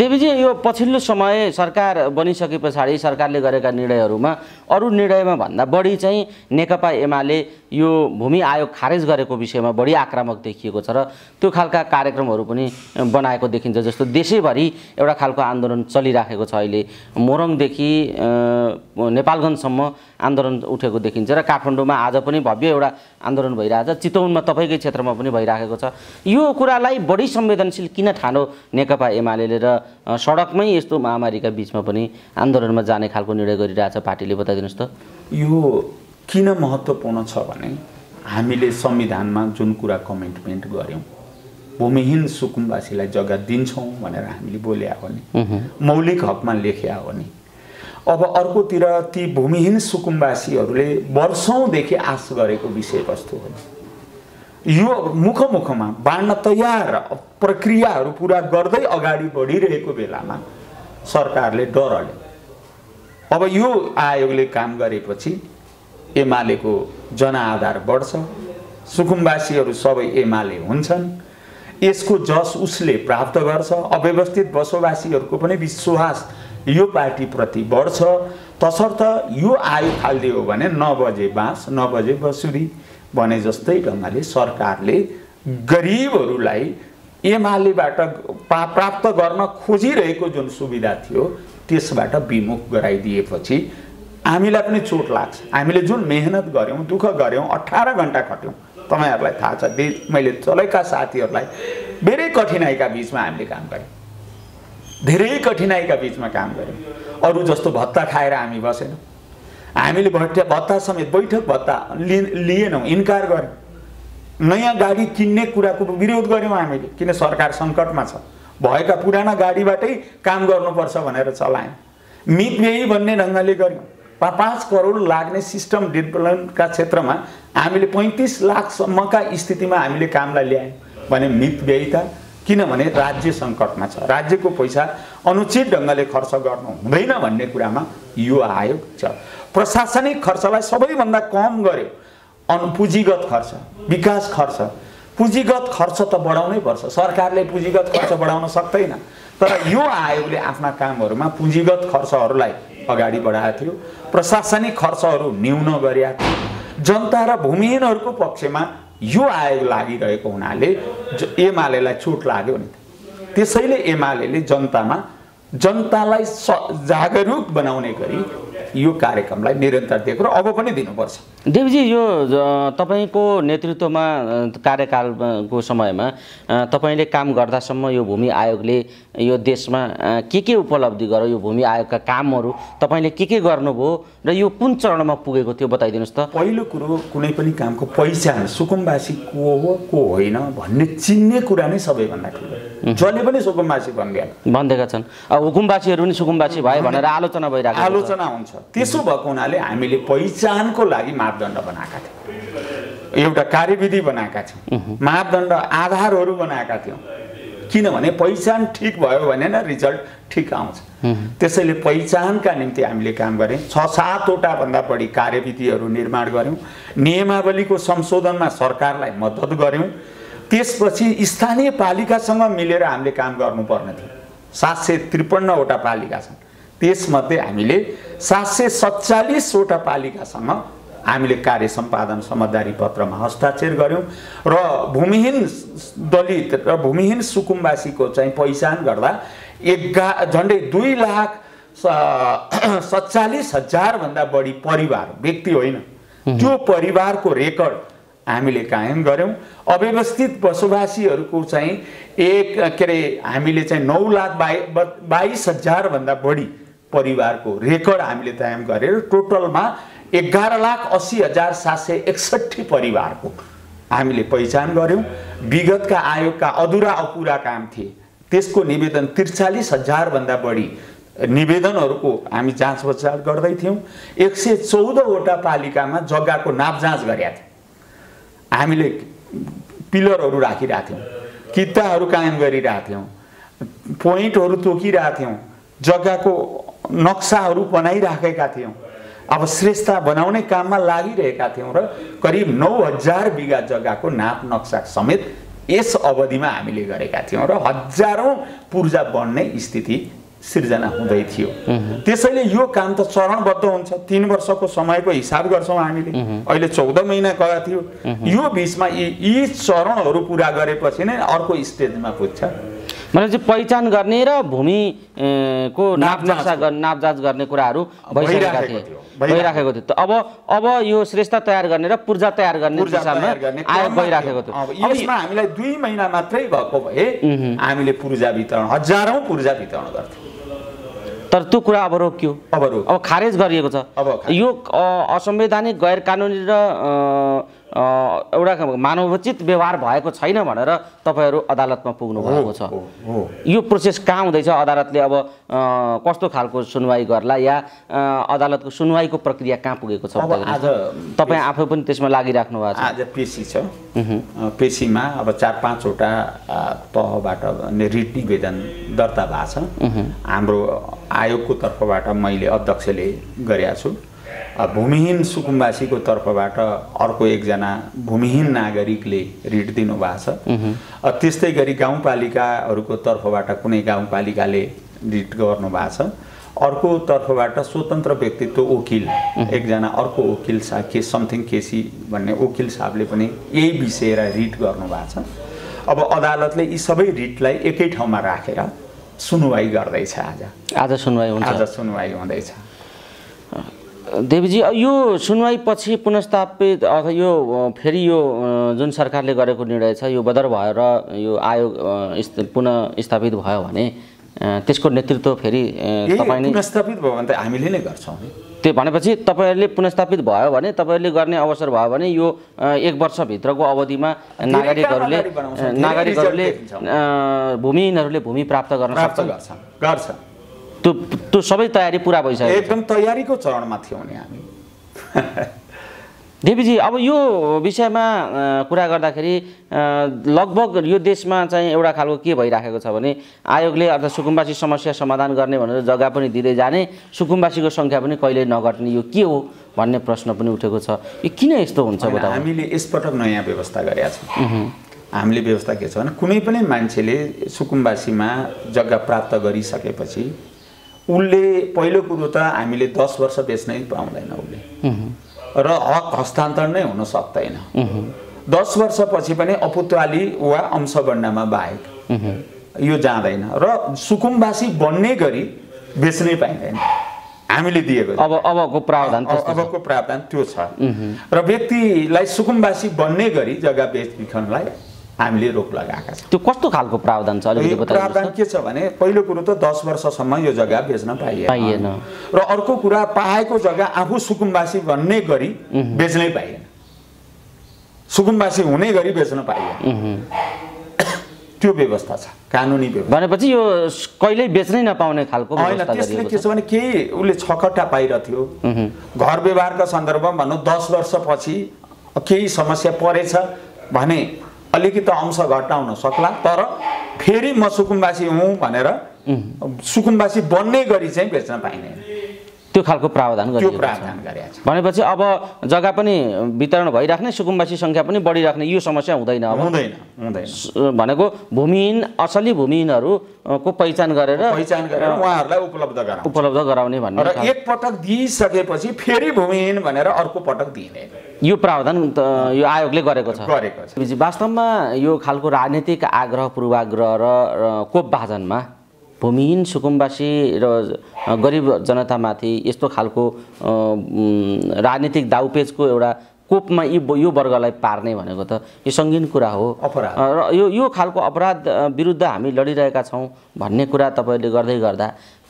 देवीजी, यो पछिल्लो समय सरकार बनिसके पछाडि सरकारले गरेका निर्णयहरूमा अरू निर्णयमा भन्दा बढी चाहिँ नेकपा एमाले यो भूमि आयोग खारेज गरेको विषयमा बढी आक्रामक देखिएको छ र त्यो खालका कार्यक्रमहरू पनि बनाएको देखिन्छ। जस्तो देशैभरि एउटा खालको आन्दोलन चलिराखेको छ। अहिले मोरङदेखि नेपालगञ्जसम्म आन्दोलन उठेको देखिन्छ र काठमाडौँमा आज पनि भव्य एउटा आन्दोलन भइरहेछ। चितवनमा तपाईँकै क्षेत्रमा पनि भइरहेको छ। यो कुरालाई बढी संवेदनशील किन ठानो नेकपा एमाले र सडकमै यस्तो महामारीका बिचमा पनि आन्दोलनमा जाने खालको निर्णय गरिरहेछ पार्टीले, बताइदिनुहोस् त। यो किन महत्त्वपूर्ण छ भने हामीले संविधानमा जुन कुरा कमिटमेन्ट गर्यौँ, भूमिहीन सुकुम्बासीलाई जग्गा दिन्छौँ भनेर हामीले बोल्या हो नि, मौलिक हकमा लेख्या हो नि। अब अर्कोतिर ती भूमिहीन सुकुम्बासीहरूले वर्षौँदेखि आश गरेको विषयवस्तु हो। यो मुखमा बाँड्न तयार प्रक्रियाहरू पुरा गर्दै अगाडि बढिरहेको बेलामा सरकारले डरले अब यो आयोगले काम गरेपछि एमालेको जनआधार बढ्छ, सुकुम्बासीहरू सबै एमाले हुन्छन्, यसको जस उसले प्राप्त गर्छ, अव्यवस्थित बसोबासीहरूको पनि विश्वास यो पार्टीप्रति बढ्छ। तसर्थ यो आयोग हालिदियो भने 9 बजे बाँस 9 बजे बसुरी भने जस्तै ढङ्गले सरकारले गरिबहरूलाई एमालेबाट प्राप्त गर्न खोजिरहेको जुन सुविधा थियो त्यसबाट विमुख गराइदिएपछि हामीलाई पनि चोट लाग्छ। हामीले जुन मेहनत गऱ्यौँ, दुःख गऱ्यौँ, 18 घण्टा खट्यौँ, तपाईँहरूलाई थाहा छ। मैले चलेका साथीहरूलाई धेरै कठिनाइका बिचमा हामीले काम गऱ्यौँ, धेरै कठिनाइका बिचमा काम गऱ्यौँ। अरू जस्तो भत्ता खाएर हामी बसेनौँ। हामीले भत्ता समेत बैठक भत्ता लिएनौँ, इन्कार गऱ्यौँ। नयाँ गाडी किन्ने कुराको विरोध गऱ्यौँ हामीले, किन सरकार सङ्कटमा छ, भएका पुराना गाडीबाटै काम गर्नुपर्छ भनेर चलायौँ। मितव्ययी भन्ने ढङ्गले गऱ्यौँ। 5 करोड लाग्ने सिस्टम डेभलपमेन्टका क्षेत्रमा हामीले 35 लाखसम्मका स्थितिमा हामीले कामलाई ल्यायौँ भने मितव्ययिता, किनभने राज्य सङ्कटमा छ, राज्यको पैसा अनुचित ढङ्गले खर्च गर्नु हुँदैन भन्ने कुरामा यो आयोग छ। प्रशासनिक खर्चलाई सबैभन्दा कम गर्यो, पुँजीगत खर्च, विकास खर्च। पुँजीगत खर्च त बढाउनै पर्छ, सरकारले पुँजीगत खर्च बढाउन सक्दैन, तर यो आयोगले आफ्ना कामहरूमा पुँजीगत खर्चहरूलाई अगाडि बढाएको थियो, प्रशासनिक खर्चहरू न्यून गरेका थियो। जनता र भूमिहीनहरूको पक्षमा यो आयोग लागिरहेको हुनाले एमालेलाई चोट लाग्यो नि। त्यसैले एमालेले जनतालाई जागरुक बनाउने गरी यो कार्यक्रमलाई निरन्तर दिएको र अब पनि दिनुपर्छ। देवजी, यो तपाईको नेतृत्वमा कार्यकालको समयमा तपाईले काम गर्दासम्म यो भूमि आयोगले यो देशमा के उपलब्धि गर्यो, यो भूमि आयोगका कामहरू तपाईले के गर्नुभयो र यो कुन चरणमा पुगेको थियो बताइदिनुस् त। पहिलो कुरो, कुनै पनि कामको पहिचान, सुकुम्बासी को हो को होइन भन्ने चिन्ने कुरा नै सबैभन्दा ठुलो। जसले पनि सुकुम्बासी भन्दैका छन्, हुकुमबासीहरू पनि सुकुम्बासी भए भनेर आलोचना भइरहेको आलोचना हुन्छ। त्यसो भएको हुनाले हामीले पहिचानको लागि मापदण्ड बनाएका थियौँ, एउटा कार्यविधि बनाएका थियौँ, मापदण्ड आधारहरू बनाएका थियौँ, किनभने पहिचान ठिक भयो भने न रिजल्ट ठिक आउँछ। त्यसैले पहिचानका निम्ति हामीले काम गऱ्यौँ। 6-7वटा भन्दा बढी कार्यविधिहरू निर्माण गऱ्यौँ, नियमावलीको संशोधनमा सरकारलाई मद्दत गऱ्यौँ। त्यसपछि स्थानीय पालिकासँग मिलेर हामीले काम गर्नुपर्ने थियो। 753वटा पालिका छन्, त्यसमध्ये हामीले 747वटा पालिकासँग हामीले कार्य सम्पादन समझदारी पत्रमा हस्ताक्षर गऱ्यौँ र भूमिहीन दलित र भूमिहीन सुकुम्बासीको चाहिँ पहिचान गर्दा झन्डै 2,47,000 भन्दा बढी परिवार, व्यक्ति होइन, त्यो परिवारको रेकर्ड हामीले कायम गऱ्यौँ। अव्यवस्थित बसोबासीहरूको चाहिँ हामीले चाहिँ 9,22,000 भन्दा बढी परिवारको रेकर्ड हामीले कायम गरेर टोटलमा 11,80,761 परिवारको हामीले पहिचान गऱ्यौँ। विगतका आयोगका अधुरा अपुरा काम थिए, त्यसको निवेदन 43,000 भन्दा बढी निवेदनहरूको हामी जाँच बचार गर्दै थियौँ। 114वटा पालिकामा जग्गाको नापजाँच गरेका थियौँ, हामीले पिलरहरू राखिरहेका थियौँ, किताहरू कायम गरिरहेका थियौँ, पोइन्टहरू तोकिरहेका थियौँ, जग्गाको नक्साहरू बनाइराखेका थियौँ। अब श्रेष्ठता बनाउने काममा लागिरहेका थियौँ र करिब 9,000 बिघा जग्गाको नाप नक्सा समेत यस अवधिमा हामीले गरेका थियौँ र हजारौँ पूर्जा बढ्ने स्थिति सिर्जना हुँदै थियो। त्यसैले यो काम त चरणबद्ध हुन्छ, 3 वर्षको समयको हिसाब गर्छौँ हामीले, अहिले 14 महिना गएको थियो। यो बिचमा यी चरणहरू पुरा गरेपछि नै अर्को स्टेजमा पुग्छ। भनेपछि पहिचान गर्ने र भूमिको नापजाँच गर्ने कुराहरू भइराखेको थियो। अब यो श्रेष्ठता तयार गर्ने र पूर्जा तयार गर्ने दिशामा आयोग गइराखेको थियो। अब यसमा हामीलाई 2 महिना मात्रै भएको भए हामीले पूर्जा वितरण, हजारौँ पूर्जा वितरण गर्थ्यौँ, तर त्यो कुरा अब रोकियो, अब खारेज गरिएको छ। यो असंवैधानिक गैर कानुनी र एउटा मानवोचित व्यवहार भएको छैन भनेर तपाईहरू अदालतमा पुग्नु भएको छ। यो प्रोसेस कहाँ हुँदैछ? अदालतले अब कस्तो खालको सुनवाई गर्ला या अदालतको सुनवाईको प्रक्रिया कहाँ पुगेको छ? आज तपाईँ आफै पनि त्यसमा लागिराख्नु भएको छ। आज पेशी छ, पेशीमा अब 4-5वटा तहबाट रिट निवेदन दर्ता भएको छ। हाम्रो आयोगको तर्फबाट मैले अध्यक्षले गरेका छु। भूमिहीन सुकुम्बासीको तर्फबाट अर्को एकजना भूमिहीन नागरिकले रिट दिनुभएको छ। त्यस्तै गरी गाउँपालिकाहरूको तर्फबाट कुनै गाउँपालिकाले रिट गर्नुभएको छ। अर्को तर्फबाट स्वतन्त्र व्यक्तित्व वकिल एकजना, अर्को वकिल साहब समथिङ केसी भन्ने वकिल साहबले पनि यही विषय रिट गर्नुभएको छ। अब अदालतले यी सबै रिटलाई एकै ठाउँमा राखेर सुनवाई गर्दैछ। आज सुनवाई हुँदैछ। देवीजी, यो सुनवाई पछि पुनर्स्थापित अथवा यो फेरि यो जुन सरकारले गरेको निर्णय छ यो बदर भयो र यो आयोग पुनः स्थापित भयो भने त्यसको नेतृत्व फेरि तपाईले पुनर्स्थापित भयो भने त हामीले नै गर्छौँ। त्यो भनेपछि तपाईहरुले पुनर्स्थापित भयो भने तपाईहरुले गर्ने अवसर भयो भने यो 1 वर्षभित्रको अवधिमा नागरिकहरूले भूमिहीनहरूले भूमि प्राप्त गर्न सक्छन्। त्यो सबै तयारी पुरा भइसक्यो, एकदम तयारीको चरणमा थियौँ नि हामी। देवीजी, अब यो विषयमा कुरा गर्दाखेरि लगभग यो देशमा चाहिँ एउटा खालको के भइराखेको छ भने आयोगले अर्थात् सुकुम्बासी समस्या समाधान गर्ने भनेर जग्गा पनि दिँदै जाने, सुकुम्बासीको सङ्ख्या पनि कहिले नघट्ने, यो के हो भन्ने प्रश्न पनि उठेको छ। यो किन यस्तो हुन्छ बताउनु? हामीले यसपटक नयाँ व्यवस्था गरेका छौँ। हामीले व्यवस्था के छ भने कुनै पनि मान्छेले सुकुम्बासीमा जग्गा प्राप्त गरिसकेपछि उसले पहिलो कुरो त हामीले 10 वर्ष बेच्नै पाउँदैन उसले, र हक हस्तान्तरण नै हुन सक्दैन। 10 वर्षपछि पनि अपुत्वाली वा अंशगणनामा बाहेक यो जाँदैन, र सुकुम्बासी बन्ने गरी बेच्नै पाइँदैन। हामीले दिएको अबको प्रावधान त्यो छ। र व्यक्तिलाई सुकुम्बासी बन्ने गरी जग्गा बेचबिखनलाई हामीले रोक लगाएका छौँ। त्यो कस्तो खालको प्रावधान छ अलिकति बताउनुहोस्। प्रावधान के छ भने पहिलो कुरो त 10 वर्षसम्म यो जग्गा बेच्न पाइएन, र अर्को कुरा पाएको जग्गा आफू सुकुम्बासी बन्ने गरी बेच्नै पाइएन, सुकुम्बासी हुने गरी बेच्न पाइएन। त्यो व्यवस्था छ, कानुनी व्यवस्था। भनेपछि यो कहिल्यै बेच्नै नपाउने खालको व्यवस्था गरिएको छ। त्यसले के छ भने केही उसले छकट्टा पाइरहेथ्यो, घर व्यवहारका सन्दर्भमा भनौँ 10 वर्षपछि केही समस्या परेछ भने अलिकति अंश घटाउन सक्ला, तर फेरि म सुकुम्बासी हुँ भनेर सुकुम्बासी बन्ने गरी चाहिँ बेच्न पाइँदैन। त्यो खालको प्रावधान गरिएको छ। भनेपछि अब जग्गा पनि वितरण भइराख्ने, सुकुम्बासी सङ्ख्या पनि बढिराख्ने, यो समस्या हुँदैन। भनेको भूमिहीन, असली भूमिहीनहरूको पहिचान गरेर उहाँहरूलाई उपलब्ध गराउने भन्ने। र एक पटक दिइसकेपछि फेरि भूमिहीन भनेर अर्को पटक दिइने, यो प्रावधान यो आयोगले गरेको छ। वास्तवमा यो खालको राजनीतिक आग्रह पूर्वाग्रह र कोपभाजनमा भूमिहीन, सुकुम्बासी र गरिब जनतामाथि यस्तो खालको राजनीतिक दाउपेचको एउटा कोपमा यो वर्गलाई पार्ने भनेको त यो सङ्गीन कुरा हो। र यो खालको अपराध विरुद्ध हामी लडिरहेका छौँ भन्ने कुरा तपाईँले गर्दै गर्दा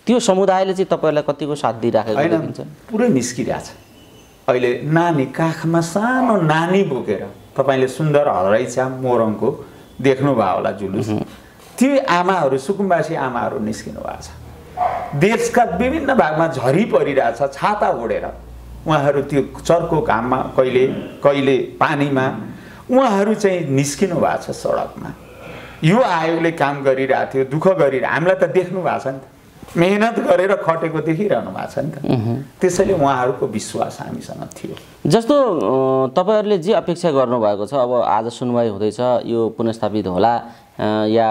त्यो समुदायले चाहिँ तपाईँलाई कतिको साथ दिइराखेको देखिन्छ? पुरै निस्किरहेछ। अहिले नानी काखमा सानो नानी बोकेर, तपाईँले सुन्दर हरैछा मोरङको देख्नुभयो होला जुलुस, ती आमाहरू सुकुम्बासी आमाहरू निस्किनु भएको छ। देशका विभिन्न भागमा झरी परिरहेछ, छाता ओढेर उहाँहरू त्यो चर्को घाममा, कहिले पानीमा उहाँहरू चाहिँ निस्किनु भएको छ सडकमा। यो आयोगले काम गरिरहेको थियो, दुःख गरिरहेको, हामीलाई त देख्नु भएको छ नि त, मेहनत गरेर खटेको देखिरहनु भएको छ नि त। त्यसैले उहाँहरूको विश्वास हामीसँग थियो। जस्तो तपाईँहरूले जे अपेक्षा गर्नुभएको छ, अब आज सुनवाई हुँदैछ, यो पुनर्स्थापित होला या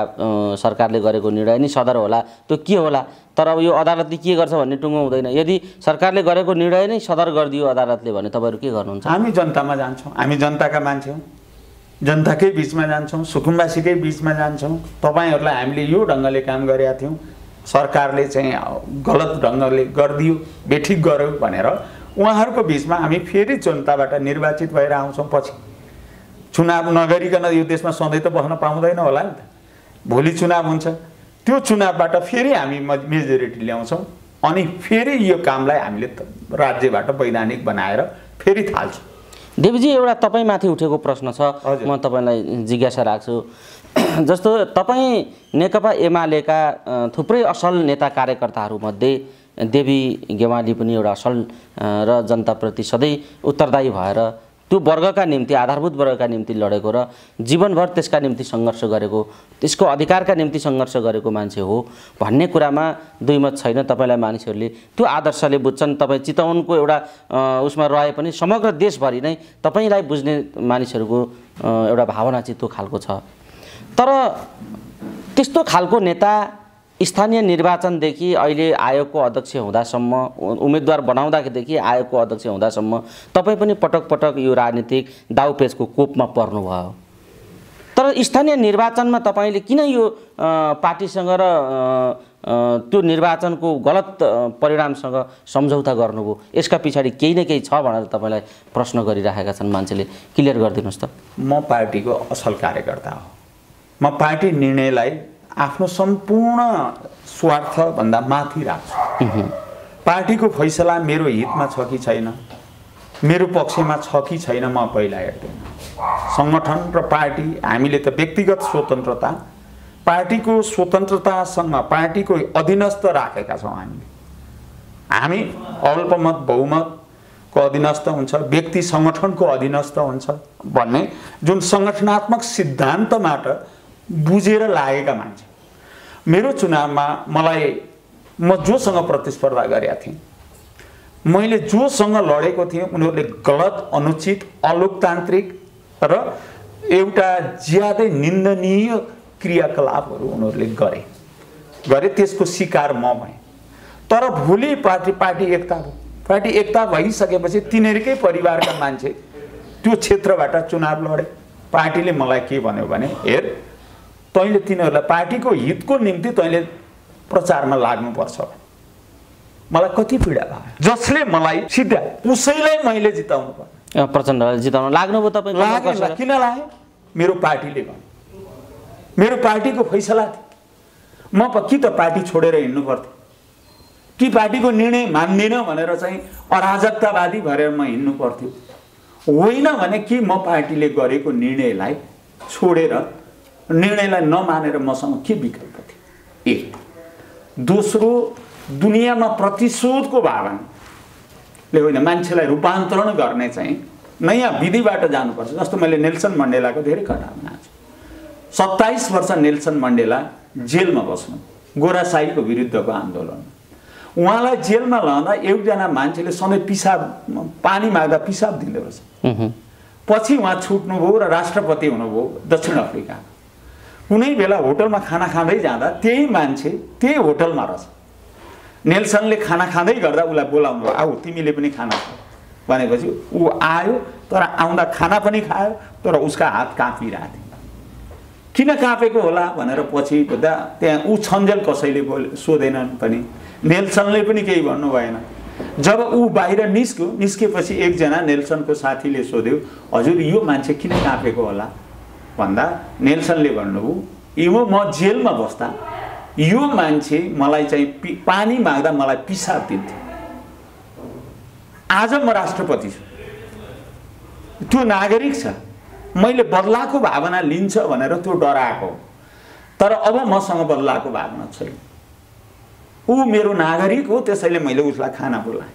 सरकारले गरेको निर्णय नै सदर होला, त्यो के होला? तर अब यो अदालतले के गर्छ भन्ने टुङ्गो हुँदैन। यदि सरकारले गरेको निर्णय नै सदर गरिदियो अदालतले भने तपाईँहरू के गर्नुहुन्छ? हामी जनतामा जान्छौँ, हामी जनताका मान्छे हौँ, जनताकै बिचमा जान्छौँ, सुकुम्बासीकै बिचमा जान्छौँ। तपाईँहरूलाई हामीले यो ढङ्गले काम गरेका थियौँ, सरकारले चाहिँ गलत ढङ्गले गरिदियो, बेठिक गर्यो भनेर उहाँहरूको बिचमा हामी फेरि जनताबाट निर्वाचित भएर आउँछौँ। पछि चुनाव नगरिकन यो देशमा सधैँ त बस्न पाउँदैन होला नि त। भोलि चुनाव हुन्छ, त्यो चुनावबाट फेरि हामी मेजोरिटी ल्याउँछौँ, अनि फेरि यो कामलाई हामीले राज्यबाट वैधानिक बनाएर फेरि थाल्छौँ। देवीजी, एउटा तपाईँमाथि उठेको प्रश्न छ, म तपाईँलाई जिज्ञासा राख्छु। जस्तो तपाईँ नेकपा एमालेका थुप्रै असल नेता कार्यकर्ताहरूमध्ये देवी गेवाली पनि एउटा असल र जनताप्रति सधैँ उत्तरदायी भएर त्यो वर्गका निम्ति, आधारभूत वर्गका निम्ति लडेको र जीवनभर त्यसका निम्ति सङ्घर्ष गरेको, त्यसको अधिकारका निम्ति सङ्घर्ष गरेको मान्छे हो भन्ने कुरामा दुईमत छैन। तपाईँलाई मानिसहरूले त्यो आदर्शले बुझ्छन्। तपाईँ चितवनको एउटा उसमा रहे पनि समग्र देशभरि नै तपाईँलाई बुझ्ने मानिसहरूको एउटा भावना चाहिँ त्यो खालको छ। तर त्यस्तो खालको नेता स्थानीय निर्वाचनदेखि अहिले आयोगको अध्यक्ष हुँदासम्म, उम्मेदवार बनाउँदादेखि आयोगको अध्यक्ष हुँदासम्म तपाईँ पनि पटक पटक यो राजनीतिक दाउपेचको कोपमा पर्नुभयो। तर स्थानीय निर्वाचनमा तपाईँले किन यो पार्टीसँग र त्यो निर्वाचनको गलत परिणामसँग सम्झौता गर्नुभयो? यसका पछाडि केही न केही छ भनेर तपाईँलाई प्रश्न गरिराखेका छन् मान्छेले। क्लियर गरिदिनुहोस् त। म पार्टीको असल कार्यकर्ता हो। म पार्टी निर्णयलाई आफ्नो सम्पूर्ण स्वार्थभन्दा माथि राख्छु। पार्टीको फैसला मेरो हितमा छ कि छैन, मेरो पक्षमा छ कि छैन, म पहिला हेर्दैन। सङ्गठन र पार्टी, हामीले त व्यक्तिगत स्वतन्त्रता पार्टीको स्वतन्त्रतासँग पार्टीको अधीनस्थ राखेका छौँ हामी अल्पमत बहुमतको अधीनस्थ हुन्छ, व्यक्ति सङ्गठनको अधीनस्थ हुन्छ भन्ने जुन सङ्गठनात्मक सिद्धान्तबाट बुझेर लागेका मान्छे। मेरो चुनावमा म जोसँग प्रतिस्पर्धा गरेका थिएँ, मैले जोसँग लडेको थिएँ उनीहरूले गलत, अनुचित, अलोकतान्त्रिक र एउटा ज्यादै निन्दनीय क्रियाकलापहरू उनीहरूले गरे, त्यसको शिकार म भएँ। तर भोलि पार्टी एकता भयो। पार्टी एकता भइसकेपछि तिनीहरूकै परिवारका मान्छे त्यो क्षेत्रबाट चुनाव लडे। पार्टीले मलाई के भन्यो भने, हेर तैँले तिनीहरूलाई पार्टीको हितको निम्ति तैँले प्रचारमा लाग्नुपर्छ। मलाई कति पीडा भयो। जसले मलाई सिधा उसैलाई मैले जिताउनु पर्यो। प्रचण्डलाई जिताउन लाग्नुभयो तपाईँ? लाग्यो। किन लाग्यो? मेरो पार्टीले भन्यो, मेरो पार्टीको फैसला थियो। म कि त पार्टी छोडेर हिँड्नु पर्थ्यो, कि पार्टीको निर्णय मान्दिनँ भनेर चाहिँ अराजकतावादी भएर म हिँड्नु पर्थ्यो, होइन भने कि म पार्टीले गरेको निर्णयलाई छोडेर, निर्णयलाई नमानेर मसँग के विकल्प थियो? एक। दोस्रो, दुनियाँमा प्रतिशोधको भावनाले होइन, मान्छेलाई रूपान्तरण गर्ने चाहिँ नयाँ विधिबाट जानुपर्छ। जस्तो मैले नेल्सन मण्डेलाको धेरै घटना छु। 27 वर्ष नेल्सन मण्डेला जेलमा बस्नु, गोरासाईको विरुद्धको आन्दोलन। उहाँलाई जेलमा लाँदा एकजना मान्छेले सधैँ पानी माग्दा पिसाब दिँदो रहेछ। पछि उहाँ छुट्नुभयो र राष्ट्रपति हुनुभयो दक्षिण अफ्रिका। कुनै बेला होटलमा खाना खाँदै जाँदा त्यही मान्छे त्यही होटलमा रहेछ। नेल्सनले खाना खाँदै गर्दा उसलाई बोलाउनु भयो, आऊ तिमीले पनि खाना खाऊ भनेपछि ऊ आयो, तर आउँदा खाना पनि खायो, तर उसका हात काँपिरहेको थियो। किन काँपेको होला भनेर पछि बुझ्दा त्यहाँ ऊ छन्जेल कसैले सोधेनन् पनि, नेल्सनले पनि केही भन्नु भएन। जब ऊ बाहिर निस्केपछि एकजना नेल्सनको साथीले सोध्यो, हजुर यो मान्छे किन काँपेको होला भन्दा नेल्सनले भन्नुभयो, यो म जेलमा बस्दा यो मान्छे मलाई चाहिँ पानी माग्दा मलाई पिसाब दिन्थ्यो। आज म राष्ट्रपति छु, त्यो नागरिक छ, मैले बदलाको भावना लिन्छ भनेर त्यो डराएको, तर अब मसँग बदलाको भावना छैन। ऊ मेरो नागरिक हो, त्यसैले मैले उसलाई खाना बोलाएँ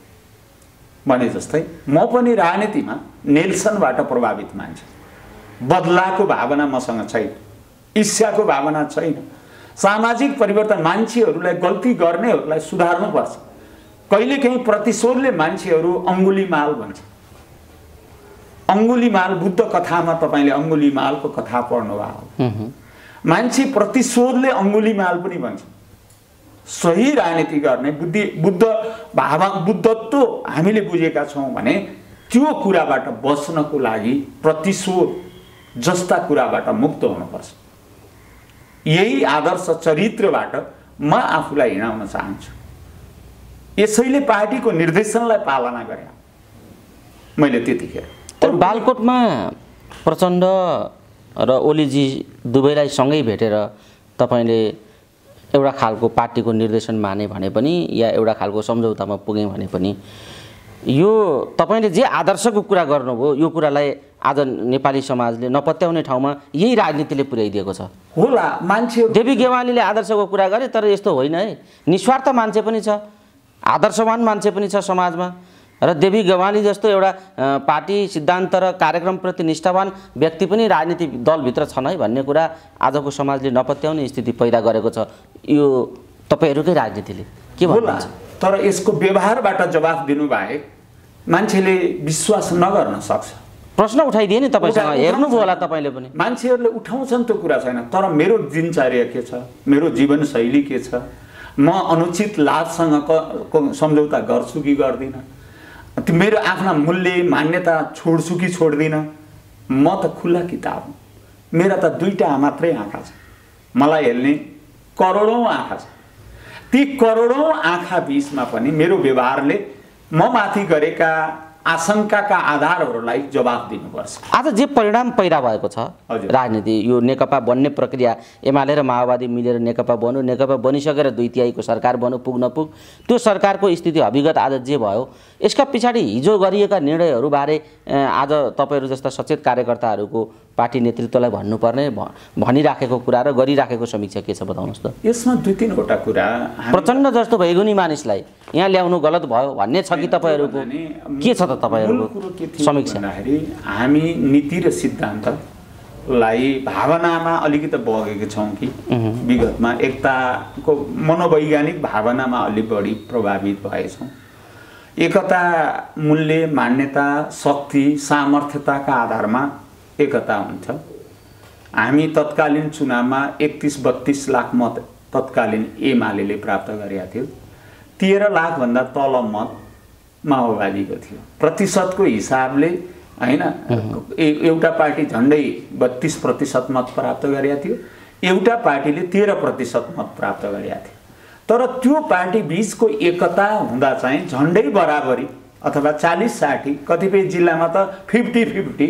भने जस्तै म पनि राजनीतिमा नेल्सनबाट प्रभावित मान्छे। बदलाको भावना मसँग छैन, ईर्ष्याको भावना छैन। सामाजिक परिवर्तन, मान्छेहरूलाई गल्ती गर्नेहरूलाई सुधार्नुपर्छ। कहिलेकाहीँ प्रतिशोधले मान्छेहरू अङ्गुलीमाल भन्छ। अङ्गुलीमाल बुद्ध कथामा तपाईँले अङ्गुलीमालको कथा पढ्नुभयो। मान्छे प्रतिशोधले अङ्गुलीमाल पनि भन्छ। सही राजनीति गर्ने बुद्धत्व हामीले बुझेका छौँ भने त्यो कुराबाट बच्नको लागि प्रतिशोध जस्ता कुराबाट मुक्त हुनुपर्छ। यही आदर्श चरित्रबाट म आफूलाई हिँडाउन चाहन्छु। यसैले पार्टीको निर्देशनलाई पालना गरे मैले त्यतिखेर। तर बालकोटमा प्रचण्ड र ओलीजी दुवैलाई सँगै भेटेर तपाईँले एउटा खालको पार्टीको निर्देशन माने भने पनि या एउटा खालको सम्झौतामा पुगे भने पनि यो तपाईले जे आदर्शको कुरा गर्नुभयो यो कुरालाई आज नेपाली समाजले नपत्याउने ठाउँमा यही राजनीतिले पुर्याइदिएको छ होला। मान्छे देवी गेवालीले आदर्शको कुरा गरे तर यस्तो होइन है, निस्वार्थ मान्छे पनि छ, आदर्शवान मान्छे पनि छ समाजमा र देवी गेवाली जस्तो एउटा पार्टी सिद्धान्त र कार्यक्रमप्रति निष्ठावान व्यक्ति पनि राजनीतिक दलभित्र छन् है भन्ने कुरा आजको समाजले नपत्याउने स्थिति पैदा गरेको छ। यो तपाईहरुकै राजनीतिले के भन्नुहुन्छ? तर यसको व्यवहारबाट जवाफ दिनु बाहेक मान्छेले विश्वास नगर्न सक्छ। प्रश्न उठाइदिए नि तपाईसँग, हेर्नुभयो होला तपाईले पनि। मान्छेहरूले उठाउँछन् त्यो कुरा छैन, तर मेरो दिनचर्या के छ, मेरो जीवनशैली के छ, म अनुचित लाभसँग सम्झौता गर्छु कि गर्दिनँ, मेरो आफ्ना मूल्य मान्यता छोड्छु कि छोड्दिनँ। म त खुला किताब हुँ। मेरा त दुईटा मात्रै आँखा छ, मलाई हेर्ने करोडौँ आँखा छ। ती करोडौँ आँखा बीचमा पनि मेरो व्यवहारले म माथि गरेका आशंकाका आधारहरूलाई जवाफ दिनुपर्छ। आज जे परिणाम पैदा भएको छ राजनीति, यो नेकपा बन्ने प्रक्रिया, एमाले र माओवादी मिलेर नेकपा बन्यो, नेकपा बनिसकेर 2/3 सरकार बन्यो, पुग्न पुग त्यो सरकारको स्थिति अभिगत आज जे भयो, यसका पछाडि हिजो गरिएका निर्णयहरूबारे आज तपाईहरु जस्ता सचेत कार्यकर्ताहरूको पार्टी नेतृत्वलाई भन्नुपर्ने भनिराखेको कुरा र गरिराखेको समीक्षा के छ बताउनुहोस् त। यसमा 2-3 कुरा प्रचण्ड जस्तो भइगुनी मानिसलाई यहाँ ल्याउनु गलत भयो भन्ने छ कि तपाईँहरूको के छ त तपाईँहरूको समीक्षा? हामी नीति र सिद्धान्तलाई भावनामा अलिकति बगेको छौँ कि विगतमा एकताको मनोवैज्ञानिक भावनामा अलिक बढी प्रभावित भएछौँ। एकता मूल्य, मान्यता, शक्ति, सामर्थ्यताका आधारमा एकता हुन्छ। हामी तत्कालीन चुनावमा 31-32 लाख मत तत्कालीन एमाले प्राप्त गरेका थियो। 13 लाखभन्दा तल मत माओवादीको थियो। प्रतिशतको हिसाबले हैन, एउटा पार्टी झन्डै 32% मत प्राप्त गरेका थियो, एउटा पार्टीले 13% मत प्राप्त गरेका थियो। तर त्यो पार्टी बीचको एकता हुँदा चाहिँ झन्डै बराबरी अथवा 40-60, कतिपय जिल्लामा त 50-50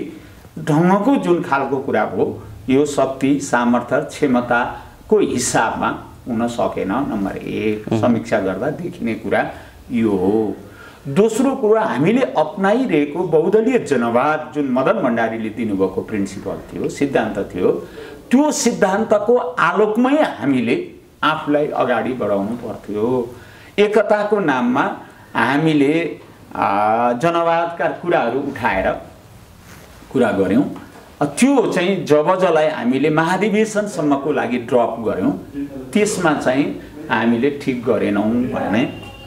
ढङ्गको जुन खालको कुरा हो, यो शक्ति, सामर्थ्य, क्षमताको हिसाबमा हुन सकेन। नम्बर 1 समीक्षा गर्दा देखिने कुरा यो हो। दोस्रो कुरा, हामीले अपनाइरहेको बहुदलीय जनवाद जुन मदन भण्डारीले दिनुभएको प्रिन्सिपल थियो, सिद्धान्त थियो, त्यो सिद्धान्तको आलोकमै हामीले आफूलाई अगाडि बढाउनु पर्थ्यो। एकताको नाममा हामीले जनवादका कुराहरू उठाएर कुरा गऱ्यौँ। त्यो चाहिँ जबजलाई हामीले महाधिवेशनसम्मको लागि ड्रप गऱ्यौँ, त्यसमा चाहिँ हामीले ठिक गरेनौँ भन्ने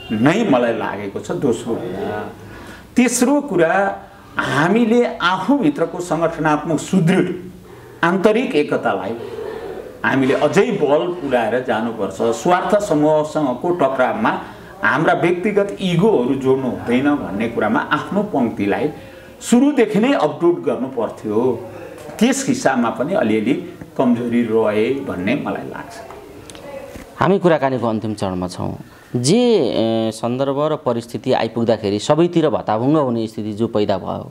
नै मलाई लागेको छ। दोस्रो कुरा। तेस्रो कुरा, हामीले आफूभित्रको सङ्गठनात्मक सुदृढ आन्तरिक एकतालाई हामीले अझै बल पुर्याएर जानुपर्छ। स्वार्थ समूहसँगको टकरावमा हाम्रा व्यक्तिगत इगोहरू जोड्नु हुँदैन भन्ने कुरामा आफ्नो पङ्क्तिलाई सुरुदेखि नै अपडेट गर्नु पर्थ्यो। त्यस हिसाबमा पनि अलिअलि कमजोरी रहे भन्ने मलाई लाग्छ। हामी कुराकानीको अन्तिम चरणमा छौँ। जे सन्दर्भ र परिस्थिति आइपुग्दाखेरि सबैतिर भत्ताभुङ्ग हुने स्थिति जो पैदा भयो,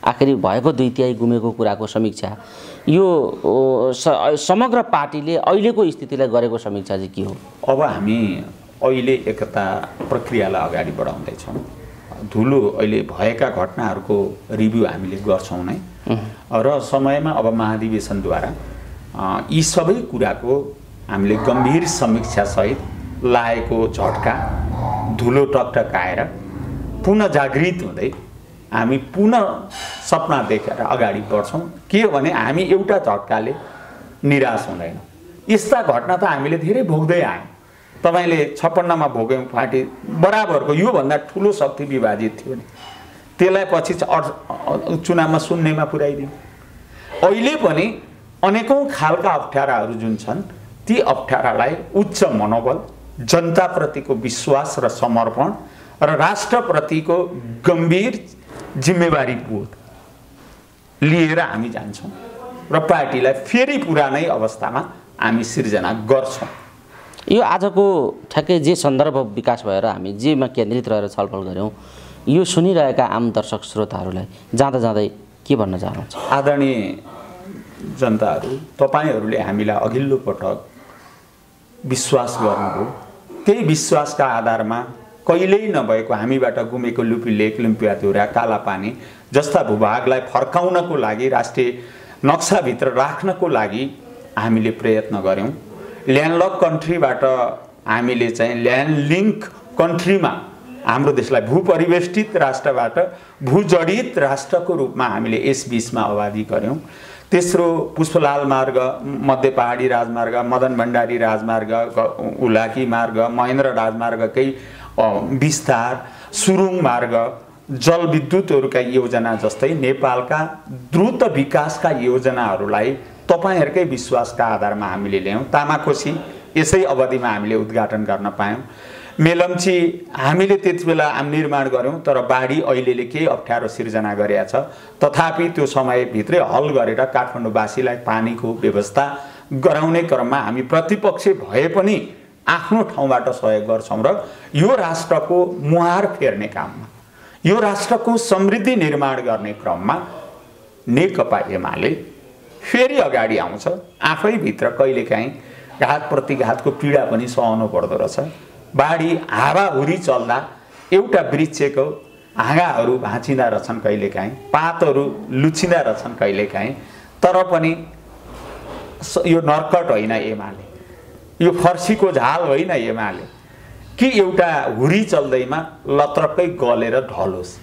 आखिरी भएको 2/3 गुमेको कुराको समीक्षा, यो समग्र पार्टीले अहिलेको स्थितिलाई गरेको समीक्षा चाहिँ के हो? अब हामी अहिले एकता प्रक्रियालाई अगाडि बढाउँदैछौँ। धुलो अहिले भएका घटनाहरूको रिभ्यू हामीले गर्छौँ नै, र समयमा अब महाधिवेशनद्वारा यी सबै कुराको हामीले गम्भीर समीक्षासहित लागेको झट्का धुलो टकटकाएर पुनः जागृत हुँदै हामी पुनः सपना देखेर अगाडि बढ्छौँ। के हो भने हामी एउटा झट्काले निराश हुँदैन। यस्ता घटना त हामीले धेरै भोग्दै आयौँ। तपाईँले 56 मा भोग्यौँ, पार्टी बराबरको योभन्दा ठुलो शक्ति विभाजित थियो नि, त्यसलाई पछि चुनावमा शून्यमा पुर्याइदियो। अहिले पनि अनेकौँ खालका अप्ठ्याराहरू जुन छन्, ती अप्ठ्यारालाई उच्च मनोबल, जनताप्रतिको विश्वास र समर्पण र राष्ट्रप्रतिको गम्भीर जिम्मेवारी बोध लिएर हामी जान्छौँ र पार्टीलाई फेरि पुरानै अवस्थामा हामी सिर्जना गर्छौँ। यो आजको ठ्याक्कै जे सन्दर्भ विकास भएर हामी जेमा केन्द्रित रहेर छलफल गऱ्यौँ, यो सुनिरहेका आम दर्शक श्रोताहरूलाई जाँदा जाँदै के भन्न चाहनुहुन्छ? आदरणीय जनताहरू, तपाईँहरूले हामीलाई अघिल्लो पटक विश्वास गर्नुभयो। त्यही विश्वासका आधारमा कहिल्यै नभएको हामीबाट गुमेको लुपी लेक, लुम्पियाधुरा, कालापानी जस्ता भूभागलाई फर्काउनको लागि, राष्ट्रिय नक्साभित्र राख्नको लागि हामीले प्रयत्न गऱ्यौँ। ल्यान्डलक कन्ट्रीबाट हामीले चाहिँ ल्यान्डलिङ्क कन्ट्रीमा हाम्रो देशलाई भूपरिवेष्टित राष्ट्रबाट भूजडित राष्ट्रको रूपमा हामीले यस बिचमा आबादी गऱ्यौँ। तेस्रो, पुष्पलाल मार्ग, मध्य पहाडी राजमार्ग, मदन भण्डारी राजमार्ग, उलाकी मार्ग, महेन्द्र राजमार्गकै विस्तार, सुरुङ मार्ग, जलविद्युतहरूका योजना जस्तै नेपालका द्रुत विकासका योजनाहरूलाई तपाईँहरूकै विश्वासका आधारमा हामीले ल्यायौँ। तामाकोसी यसै अवधिमा हामीले उद्घाटन गर्न पायौँ। मेलम्ची हामीले त्यति बेला निर्माण गऱ्यौँ, तर बाढी अहिलेले केही अप्ठ्यारो सिर्जना गरेका छ। तथापि त्यो समयभित्रै हल गरेर काठमाडौँवासीलाई पानीको व्यवस्था गराउने क्रममा हामी प्रतिपक्ष भए पनि आफ्नो ठाउँबाट सहयोग गर्छौँ र यो राष्ट्रको मुहार फेर्ने काममा, यो राष्ट्रको समृद्धि निर्माण गर्ने क्रममा नेकपा एमाले फेरि अगाडि आउँछ। आफैभित्र कहिलेकाहीँ घात प्रतिघातको पीडा पनि सहनु पर्दो रहेछ। बाढी हावाहुरी चल्दा एउटा वृक्षको हाँगाहरू भाँचिँदा रहेछन्, कहिलेकाहीँ पातहरू लुचिँदा रहेछन्, कहिलेकाहीँ तर पनि यो नर्कट होइन एमाले, यो फर्सीको झाल होइन एमाले कि एउटा हुरी चल्दैमा लत्रक्कै गलेर ढलोस्।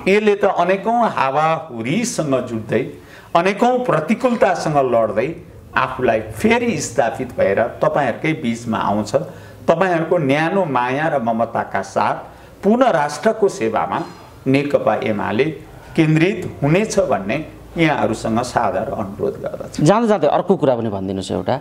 यसले त अनेकौं हावाहुरीसँग जुट्दै अनेकौं प्रतिकूलतासँग लड्दै आफूलाई फेरि स्थापित भएर तपाईहरुकै बीचमा आउँछ। तपाईहरुको न्यानो माया र ममताका साथ पुनः राष्ट्रको सेवामा नेकपा एमाले केन्द्रित हुनेछ भन्ने यहाँहरुसँग सादर अनुरोध गर्दछु। जाँदै जाँदै अर्को कुरा पनि भनिदिनुस्। एउटा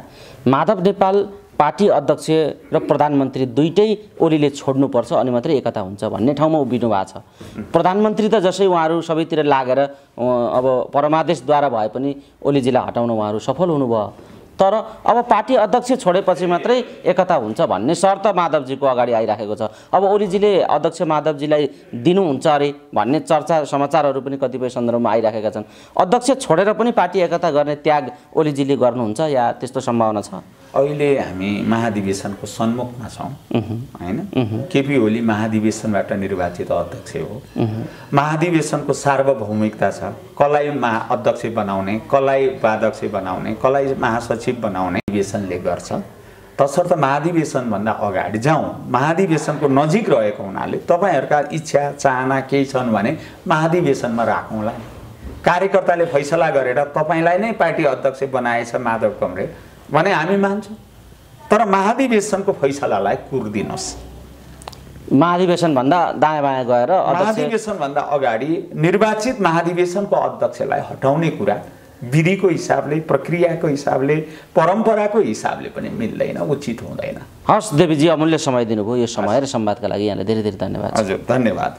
माधव नेपाल पार्टी अध्यक्ष र प्रधानमन्त्री दुईटै ओलीले छोड्नुपर्छ अनि मात्रै एकता हुन्छ भन्ने ठाउँमा उभिनु भएको छ। प्रधानमन्त्री त जसै उहाँहरू सबैतिर लागेर अब परमादेशद्वारा भए पनि ओलीजीलाई हटाउन उहाँहरू सफल हुनुभयो, तर अब पार्टी अध्यक्ष छोडेपछि मात्रै एकता हुन्छ भन्ने शर्त माधवजीको अगाडि आइराखेको छ। अब ओलीजीले अध्यक्ष माधवजीलाई दिनुहुन्छ अरे भन्ने चर्चा समाचारहरू पनि कतिपय सन्दर्भमा आइराखेका छन्। अध्यक्ष छोडेर पनि पार्टी एकता गर्ने त्याग ओलीजीले गर्नुहुन्छ या त्यस्तो सम्भावना छ? अहिले हामी महाधिवेशनको सन्मुखमा छौं हैन। केपी ओली महाधिवेशनबाट निर्वाचित अध्यक्ष हो। महाधिवेशनको सार्वभौमिकता छ। कसलाई अध्यक्ष बनाउने, कसलाई उपाध्यक्ष बनाउने, कसलाई महासचिव बनाउने अधिवेशनले गर्छ। तसर्थ महाधिवेशन भन्दा अगाडि जाउँ। महाधिवेशनको नजिक रहेको हुनाले तपाईहरुका इच्छा चाहना केही छन् भने महाधिवेशनमा राखौँला। कार्यकर्ताले फैसला गरेर तपाईलाई नै पार्टी अध्यक्ष बनाएछ माधव कमरेड भने हामी मान्छौँ, तर महाधिवेशनको फैसलालाई कुर्दिनुस्। महाधिवेशन भन्दा दायाँ बायाँ गएर महाधिवेशन भन्दा अगाडि निर्वाचित महाधिवेशनको अध्यक्षलाई हटाउने कुरा विधिको हिसाबले, प्रक्रियाको हिसाबले, परम्पराको हिसाबले पनि मिल्दैन, उचित हुँदैन। हस् देवीजी, अमूल्य समय दिनुभयो। यो समय र संवादका लागि यहाँलाई धेरै धेरै धन्यवाद। हजुर, धन्यवाद।